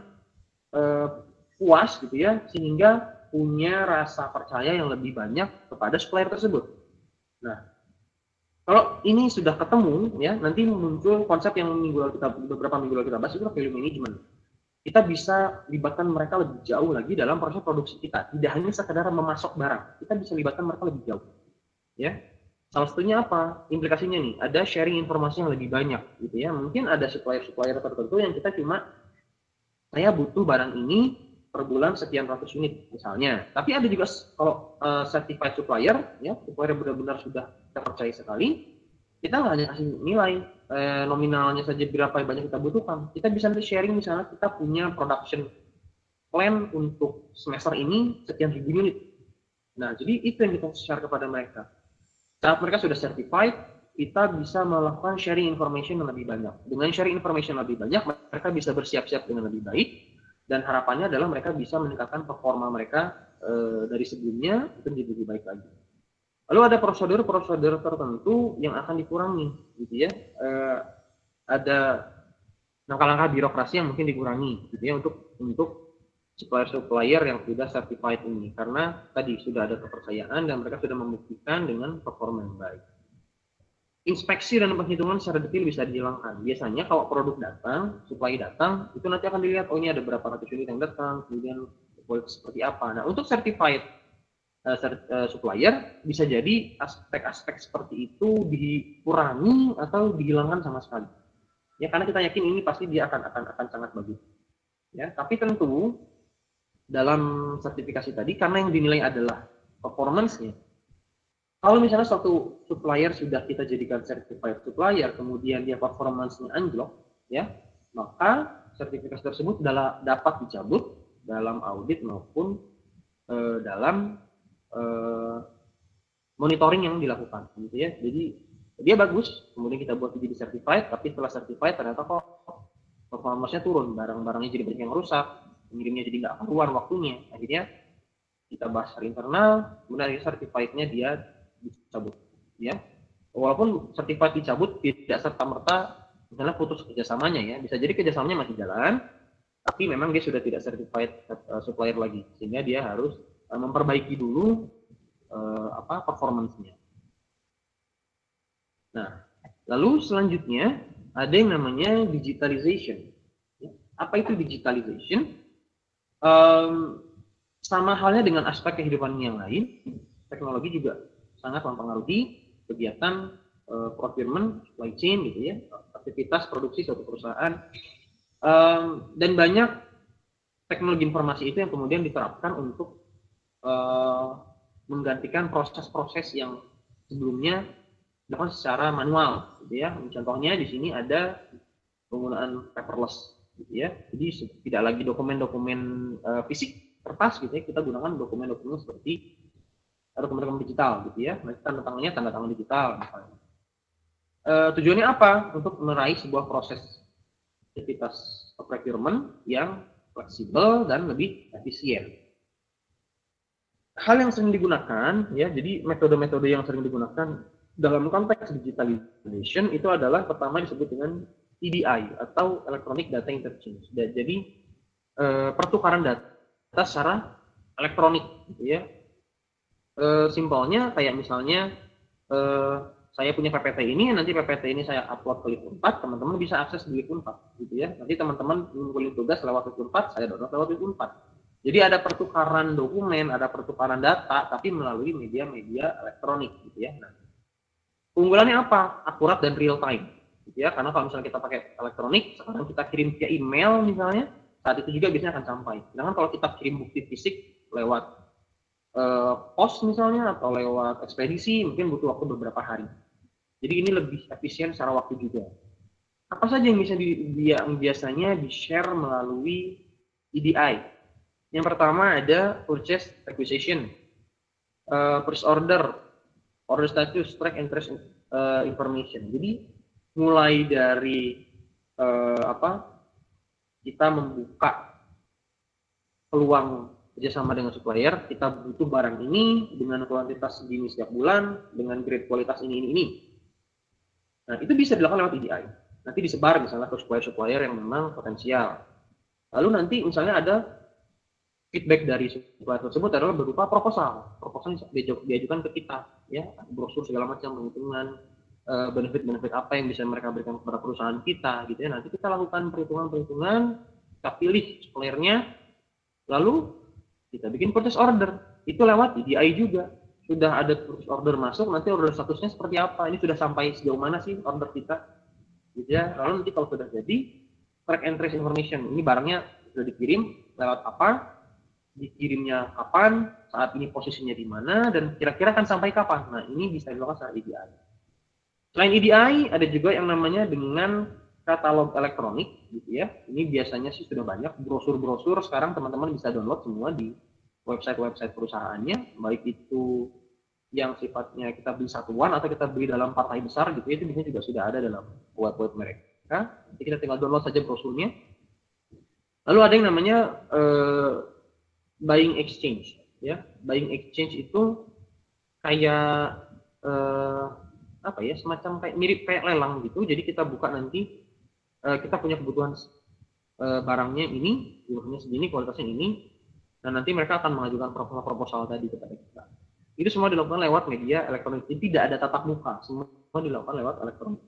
puas gitu ya, sehingga punya rasa percaya yang lebih banyak kepada supplier tersebut. Nah, kalau ini sudah ketemu, ya, nanti muncul konsep yang beberapa minggu lalu kita bahas, itu value management. Kita bisa libatkan mereka lebih jauh lagi dalam proses produksi kita. Tidak hanya sekedar memasok barang, kita bisa libatkan mereka lebih jauh. Ya, salah satunya apa? Implikasinya nih, ada sharing informasi yang lebih banyak, gitu ya. Mungkin ada supplier tertentu yang kita cuma, saya butuh barang ini per bulan sekian ratus unit, misalnya. Tapi ada juga kalau certified supplier, ya, supplier benar-benar sudah terpercaya sekali, kita nggak hanya kasih nilai nominalnya saja berapa yang banyak kita butuhkan. Kita bisa nanti sharing, misalnya kita punya production plan untuk semester ini sekian ribu unit. Nah, jadi itu yang kita share kepada mereka. Saat mereka sudah certified, kita bisa melakukan sharing information yang lebih banyak. Dengan sharing information lebih banyak, mereka bisa bersiap-siap dengan lebih baik, dan harapannya adalah mereka bisa meningkatkan performa mereka dari sebelumnya, itu menjadi lebih baik lagi. Lalu ada prosedur-prosedur tertentu yang akan dikurangi, gitu ya. Ada langkah-langkah birokrasi yang mungkin dikurangi, gitu ya, untuk supplier yang sudah certified ini, karena tadi sudah ada kepercayaan dan mereka sudah membuktikan dengan performa yang baik. Inspeksi dan penghitungan secara detail bisa dihilangkan. Biasanya kalau produk datang, supply datang, itu nanti akan dilihat, oh ini ada berapa ratus unit yang datang, kemudian seperti apa. Nah, untuk certified supplier, bisa jadi aspek-aspek seperti itu dikurangi atau dihilangkan sama sekali. Ya, karena kita yakin ini pasti dia akan sangat bagus. Ya, tapi tentu dalam sertifikasi tadi, karena yang dinilai adalah performance-nya. Kalau misalnya suatu supplier sudah kita jadikan certified supplier, kemudian dia performance-nya anjlok, ya, maka sertifikasi tersebut dapat dicabut dalam audit maupun dalam monitoring yang dilakukan, gitu ya. Jadi dia bagus, kemudian kita buat jadi certified, tapi setelah certified ternyata kok performance-nya turun, barang-barangnya jadi banyak yang rusak, pengirimnya jadi nggak keluar waktunya, akhirnya kita bahas secara internal, kemudian certified-nya dia dicabut, ya. Walaupun certified dicabut, tidak serta-merta misalnya putus kerjasamanya, ya. Bisa jadi kerjasamanya masih jalan, tapi memang dia sudah tidak certified supplier lagi, sehingga dia harus memperbaiki dulu performance-nya. Nah, lalu selanjutnya ada yang namanya digitalization. Apa itu digitalization? Sama halnya dengan aspek kehidupan yang lain, teknologi juga sangat mempengaruhi kegiatan procurement, supply chain, gitu ya, aktivitas produksi suatu perusahaan, dan banyak teknologi informasi itu yang kemudian diterapkan untuk menggantikan proses-proses yang sebelumnya dilakukan secara manual, gitu ya. Contohnya di sini ada penggunaan paperless, gitu ya. Jadi tidak lagi dokumen-dokumen fisik kertas, gitu ya. Kita gunakan dokumen-dokumen seperti dokumen-dokumen digital, gitu ya. Nanti tanda tangan digital, misalnya. Tujuannya apa? Untuk meraih sebuah proses aktivitas procurement yang fleksibel dan lebih efisien. Hal yang sering digunakan, ya, jadi metode-metode yang sering digunakan dalam konteks digitalization itu adalah pertama disebut dengan EDI atau Electronic Data Interchange. Jadi pertukaran data secara elektronik, gitu ya. Simpelnya kayak misalnya saya punya PPT ini, nanti PPT ini saya upload ke Lip4, teman-teman bisa akses di Lip4, gitu ya. Nanti teman-teman ngumpulin tugas lewat Lip4, saya download lewat Lip4. Jadi ada pertukaran dokumen, ada pertukaran data, tapi melalui media-media elektronik, gitu ya. Nah, keunggulannya apa? Akurat dan real time, gitu ya. Karena kalau misalnya kita pakai elektronik, sekarang kita kirim via email misalnya, saat itu juga biasanya akan sampai. Sedangkan kalau kita kirim bukti fisik lewat pos misalnya atau lewat ekspedisi, mungkin butuh waktu beberapa hari. Jadi ini lebih efisien secara waktu juga. Apa saja yang bisa biasanya di-share melalui EDI? Yang pertama ada purchase requisition, purchase order status, track and trace information. Jadi mulai dari kita membuka peluang kerjasama dengan supplier, kita butuh barang ini dengan kuantitas segini setiap bulan, dengan grade kualitas ini. Nah, itu bisa dilakukan lewat EDI. Nanti disebar misalnya ke supplier-supplier yang memang potensial. Lalu nanti misalnya ada feedback dari supplier tersebut adalah berupa proposal. Proposal diajukan ke kita, ya, brosur segala macam, perhitungan benefit-benefit apa yang bisa mereka berikan kepada perusahaan kita, gitu ya. Nanti kita lakukan perhitungan, kita pilih suppliernya, lalu kita bikin purchase order. Itu lewat EDI juga. Sudah ada purchase order masuk, nanti order statusnya seperti apa? Ini sudah sampai sejauh mana sih order kita? Gitu ya. Lalu nanti kalau sudah jadi, track and trace information. Ini barangnya sudah dikirim lewat apa? Dikirimnya kapan? Saat ini posisinya di mana? Dan kira-kira akan sampai kapan? Nah, ini bisa dilakukan secara EDI. Selain EDI, ada juga yang namanya dengan katalog elektronik, gitu ya. Ini biasanya sih sudah banyak brosur-brosur. Sekarang teman-teman bisa download semua di website perusahaannya, baik itu yang sifatnya kita beli satuan atau kita beli dalam partai besar, gitu ya. Itu biasanya juga sudah ada dalam web mereka. Nanti kita tinggal download saja brosurnya. Lalu ada yang namanya buying exchange, ya. Buying exchange itu kayak apa ya, semacam kayak mirip kayak lelang gitu. Jadi kita buka nanti, kita punya kebutuhan barangnya ini, jumlahnya segini, kualitasnya ini, dan nanti mereka akan mengajukan proposal tadi kepada kita. Itu semua dilakukan lewat media elektronik. Jadi tidak ada tatap muka, semua dilakukan lewat elektronik.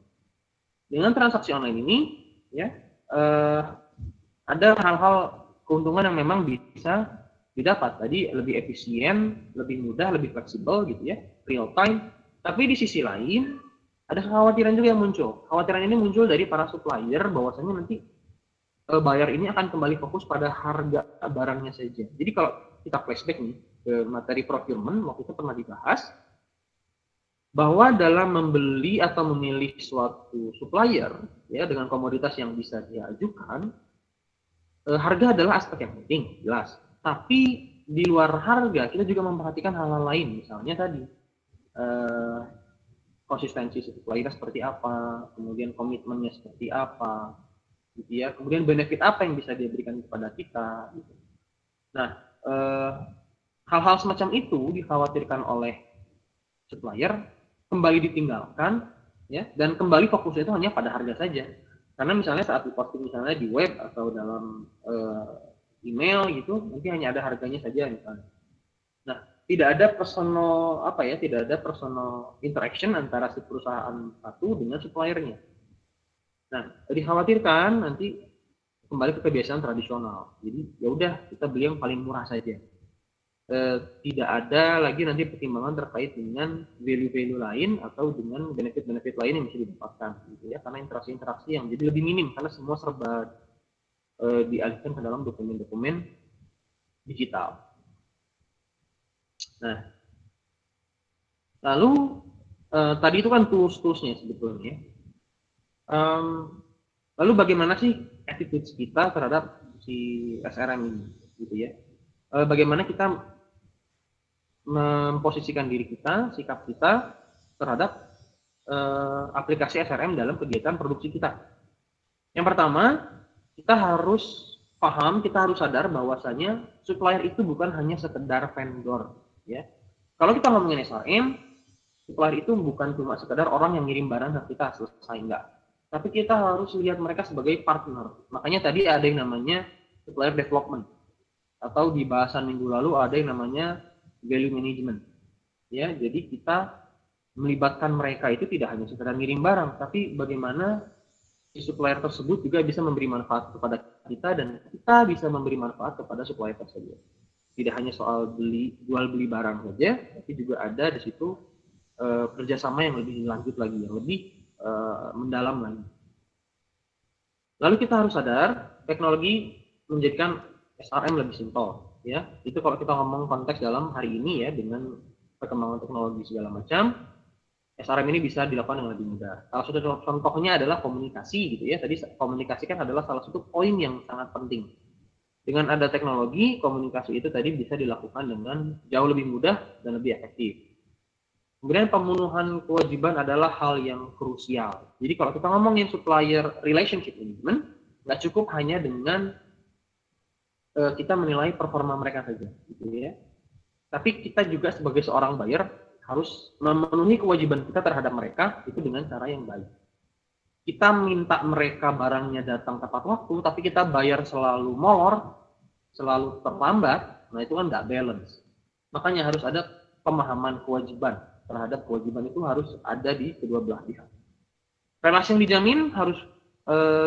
Dengan transaksi online ini, ya, ada hal-hal keuntungan yang memang bisa didapat. Tadi lebih efisien, lebih mudah, lebih fleksibel, gitu ya, real time. Tapi di sisi lain, ada kekhawatiran juga yang muncul. Kekhawatiran ini muncul dari para supplier, bahwasanya nanti buyer ini akan kembali fokus pada harga barangnya saja. Jadi kalau kita flashback nih ke materi procurement, waktu itu pernah dibahas, bahwa dalam membeli atau memilih suatu supplier, ya, dengan komoditas yang bisa diajukan, harga adalah aspek yang penting, jelas. Tapi di luar harga, kita juga memperhatikan hal-hal lain, misalnya tadi, konsistensi supplier seperti apa, kemudian komitmennya seperti apa, gitu ya. Kemudian benefit apa yang bisa dia berikan kepada kita, gitu. Nah, hal-hal semacam itu dikhawatirkan oleh supplier kembali ditinggalkan, ya, dan kembali fokusnya itu hanya pada harga saja. Karena misalnya saat diposting misalnya di web atau dalam email gitu, nanti hanya ada harganya saja misalnya. Nah, tidak ada personal tidak ada personal interaction antara si perusahaan satu dengan suppliernya. Nah, dikhawatirkan nanti kembali ke kebiasaan tradisional. Jadi ya udah, kita beli yang paling murah saja. Tidak ada lagi nanti pertimbangan terkait dengan value-value lain atau dengan benefit-benefit lain yang bisa didapatkan, gitu ya. Karena interaksi-interaksi yang jadi lebih minim karena semua serba dialihkan ke dalam dokumen-dokumen digital. Nah, lalu tadi itu kan tools-toolsnya sebetulnya. Lalu bagaimana sih attitude kita terhadap si SRM ini, gitu ya? Bagaimana kita memposisikan diri kita, sikap kita terhadap aplikasi SRM dalam kegiatan produksi kita? Yang pertama, kita harus paham, kita harus sadar bahwasanya supplier itu bukan hanya sekedar vendor, ya. Kalau kita ngomongin SRM, supplier itu bukan cuma sekedar orang yang ngirim barang ke kita selesai, enggak. Tapi kita harus lihat mereka sebagai partner. Makanya tadi ada yang namanya supplier development, atau di bahasan minggu lalu ada yang namanya value management. Ya, jadi kita melibatkan mereka itu tidak hanya sekedar ngirim barang, tapi bagaimana si supplier tersebut juga bisa memberi manfaat kepada kita dan kita bisa memberi manfaat kepada supplier tersebut. Tidak hanya soal jual beli barang saja, tapi juga ada di situ kerjasama yang lebih lanjut lagi, yang lebih mendalam lagi. Lalu kita harus sadar teknologi menjadikan SRM lebih simpel, ya. Itu kalau kita ngomong konteks dalam hari ini, ya, dengan perkembangan teknologi segala macam, SRM ini bisa dilakukan dengan lebih mudah. Salah satu contohnya adalah komunikasi, gitu ya. Tadi komunikasi kan adalah salah satu poin yang sangat penting. Dengan ada teknologi, komunikasi itu tadi bisa dilakukan dengan jauh lebih mudah dan lebih efektif. Kemudian pemenuhan kewajiban adalah hal yang krusial. Jadi kalau kita ngomongin supplier relationship management, nggak cukup hanya dengan kita menilai performa mereka saja, gitu ya. Tapi kita juga sebagai seorang buyer harus memenuhi kewajiban kita terhadap mereka itu dengan cara yang baik. Kita minta mereka barangnya datang tepat waktu, tapi kita bayar selalu molor, selalu terlambat, nah itu kan nggak balance. Makanya harus ada pemahaman kewajiban terhadap kewajiban itu harus ada di kedua belah pihak. Relasi yang dijamin harus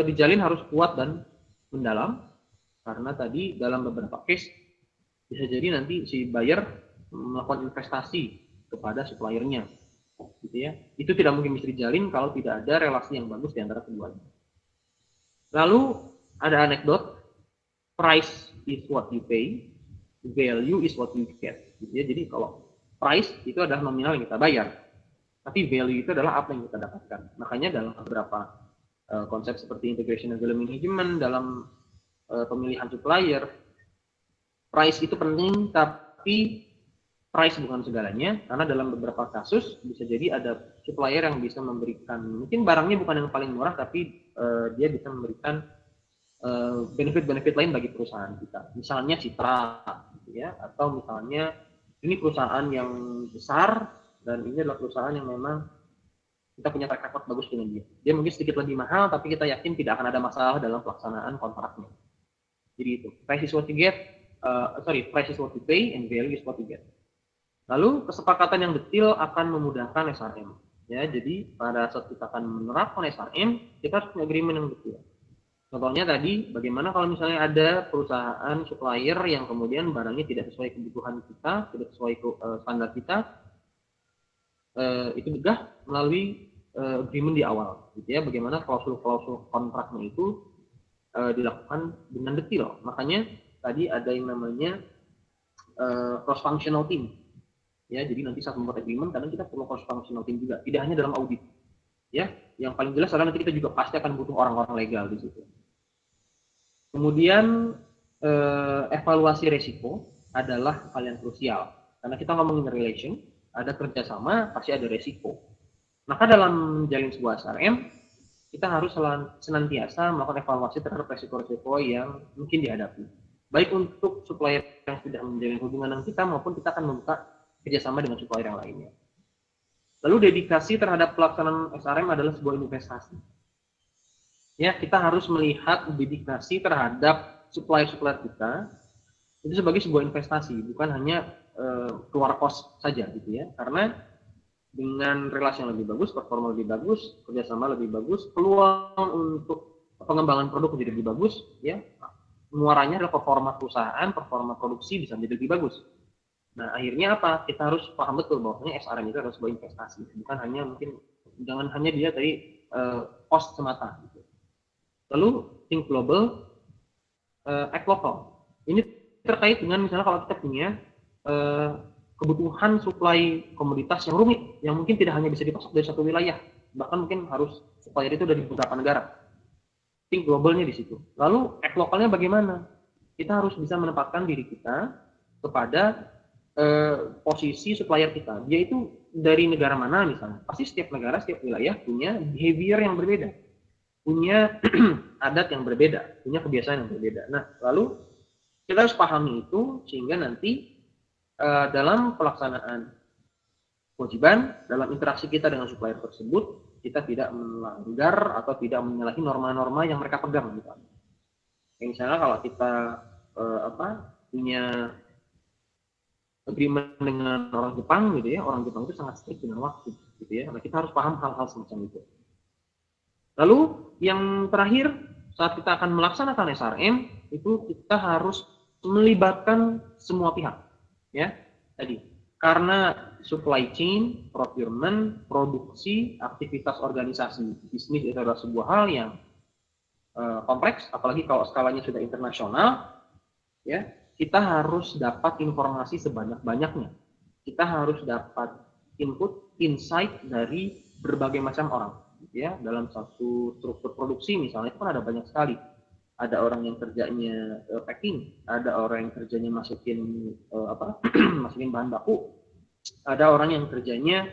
dijalin harus kuat dan mendalam, karena tadi dalam beberapa case bisa jadi nanti si buyer melakukan investasi kepada suppliernya, gitu ya. Itu tidak mungkin bisa dijalin kalau tidak ada relasi yang bagus di antara keduanya. Lalu ada anekdot, price is what you pay, value is what you get, gitu ya. Jadi kalau price itu adalah nominal yang kita bayar, tapi value itu adalah apa yang kita dapatkan. Makanya dalam beberapa konsep seperti integration and value management, dalam pemilihan supplier, price itu penting, tapi price bukan segalanya, karena dalam beberapa kasus bisa jadi ada supplier yang bisa memberikan, mungkin barangnya bukan yang paling murah, tapi dia bisa memberikan benefit-benefit lain bagi perusahaan kita. Misalnya Citra, gitu ya, atau misalnya ini perusahaan yang besar dan ini adalah perusahaan yang memang kita punya track record bagus dengan dia. Dia mungkin sedikit lebih mahal, tapi kita yakin tidak akan ada masalah dalam pelaksanaan kontraknya. Jadi itu, price is what you get, price is what you pay and value is what you get. Lalu kesepakatan yang detail akan memudahkan SRM. Ya, jadi pada saat kita akan menerapkan SRM, kita harus punya agreement yang detail. Contohnya tadi, bagaimana kalau misalnya ada perusahaan supplier yang kemudian barangnya tidak sesuai kebutuhan kita, tidak sesuai standar kita, itu juga melalui agreement di awal, gitu ya. Bagaimana klausul-klausul kontraknya itu dilakukan dengan detail. Makanya tadi ada yang namanya cross-functional team. Ya, jadi nanti saat membuat agreement, kadang kita perlu cross-functional team juga, tidak hanya dalam audit. Ya, yang paling jelas adalah nanti kita juga pasti akan butuh orang-orang legal di situ. Kemudian evaluasi resiko adalah hal yang krusial, karena kita ngomongin relation, ada kerjasama, pasti ada resiko. Maka dalam menjalin sebuah SRM, kita harus senantiasa melakukan evaluasi terhadap resiko-resiko yang mungkin dihadapi. Baik untuk supplier yang sudah menjalin hubungan dengan kita, maupun kita akan membuka kerjasama dengan supplier yang lainnya. Lalu dedikasi terhadap pelaksanaan SRM adalah sebuah investasi. Ya, kita harus melihat dedikasi terhadap supplier-supplier kita itu sebagai sebuah investasi, bukan hanya keluar cost saja, gitu ya. Karena dengan relasi yang lebih bagus, performa lebih bagus, kerjasama lebih bagus, peluang untuk pengembangan produk menjadi lebih bagus, ya. Muaranya adalah performa perusahaan, performa produksi bisa menjadi lebih bagus. Nah, akhirnya apa? Kita harus paham betul bahwasanya SRM itu adalah sebuah investasi, bukan hanya mungkin jangan hanya dia dari cost semata. Gitu. Lalu think global, act local. Ini terkait dengan misalnya kalau kita punya kebutuhan suplai komoditas yang rumit, yang mungkin tidak hanya bisa dipasok dari satu wilayah, bahkan mungkin harus supplier itu dari beberapa negara. Think globalnya di situ. Lalu act lokalnya bagaimana? Kita harus bisa menempatkan diri kita kepada posisi supplier kita. Dia itu dari negara mana misalnya? Pasti setiap negara, setiap wilayah punya behavior yang berbeda, punya adat yang berbeda, punya kebiasaan yang berbeda. Nah, lalu kita harus pahami itu sehingga nanti dalam pelaksanaan kewajiban, dalam interaksi kita dengan supplier tersebut, kita tidak melanggar atau tidak menyalahi norma-norma yang mereka pegang. Misalnya kalau kita punya agreement dengan orang Jepang, gitu ya, orang Jepang itu sangat strict dengan waktu, gitu ya. Nah, kita harus paham hal-hal semacam itu. Lalu yang terakhir, saat kita akan melaksanakan SRM, itu kita harus melibatkan semua pihak. Ya, tadi karena supply chain, procurement, produksi, aktivitas organisasi bisnis itu adalah sebuah hal yang kompleks, apalagi kalau skalanya sudah internasional, ya, kita harus dapat informasi sebanyak-banyaknya. Kita harus dapat input, insight dari berbagai macam orang, ya. Dalam satu struktur produksi misalnya itu kan ada banyak sekali. Ada orang yang kerjanya packing, ada orang yang kerjanya masukin masukin bahan baku, ada orang yang kerjanya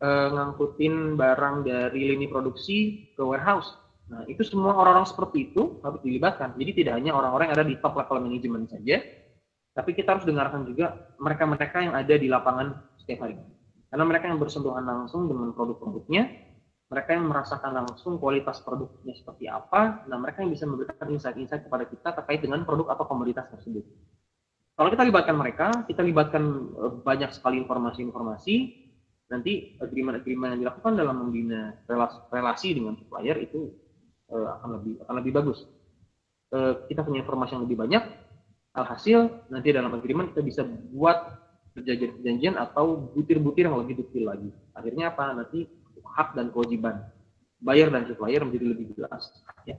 ngangkutin barang dari lini produksi ke warehouse, Nah, itu semua orang-orang seperti itu harus dilibatkan. Jadi tidak hanya orang-orang yang ada di top level manajemen saja, tapi kita harus dengarkan juga mereka-mereka yang ada di lapangan setiap hari. Karena mereka yang bersentuhan langsung dengan produk-produknya, mereka yang merasakan langsung kualitas produknya seperti apa, nah mereka yang bisa memberikan insight-insight kepada kita terkait dengan produk atau komoditas tersebut. Kalau kita libatkan mereka, kita libatkan banyak sekali informasi-informasi, nanti agreement-agreement yang dilakukan dalam membina relasi dengan supplier itu akan lebih bagus. Kita punya informasi yang lebih banyak, alhasil nanti dalam agreement kita bisa buat perjanjian atau butir-butir yang lebih detail lagi. Akhirnya apa? Nanti hak dan kewajiban buyer dan supplier menjadi lebih jelas. Ya,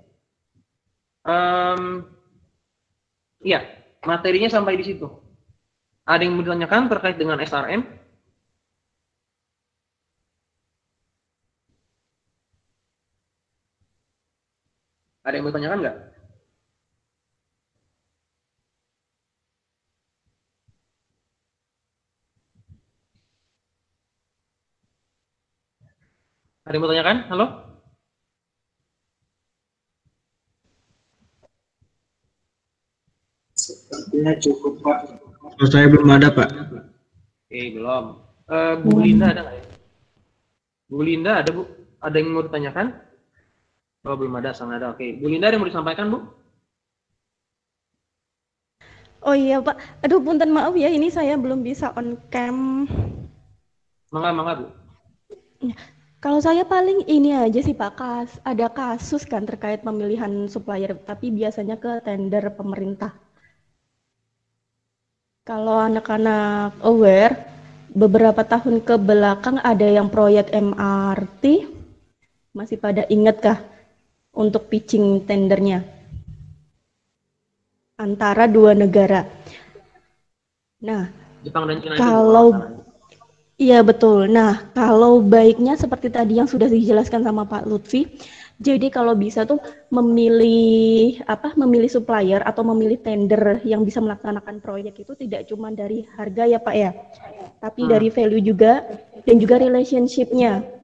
ya, materinya sampai di situ. Ada yang mau ditanyakan terkait dengan SRM? Ada yang mau ditanyakan nggak? Ada yang mau tanyakan? Halo? Sepertinya cukup, Pak. Kalau saya belum ada, Pak. Oke, belum. Bu Linda ada nggak ya? Bu Linda ada, Bu? Ada yang mau ditanyakan? Oh, belum ada, sang ada. Oke, Bu Linda ada yang mau disampaikan, Bu? Oh iya, Pak. Aduh, punten maaf ya, ini saya belum bisa on cam. Mangga, Bu. Kalau saya paling ini aja sih Pak, ada kasus kan terkait pemilihan supplier, tapi biasanya ke tender pemerintah. Kalau anak-anak aware, beberapa tahun ke belakang ada yang proyek MRT, masih pada ingat kah untuk pitching tendernya? Antara dua negara. Nah, Jepang dan Cina kalau iya betul. Nah, kalau baiknya seperti tadi yang sudah dijelaskan sama Pak Lutfi, jadi kalau bisa tuh memilih supplier atau memilih tender yang bisa melaksanakan proyek itu tidak cuma dari harga ya Pak ya, tapi dari value juga dan juga relationship-nya.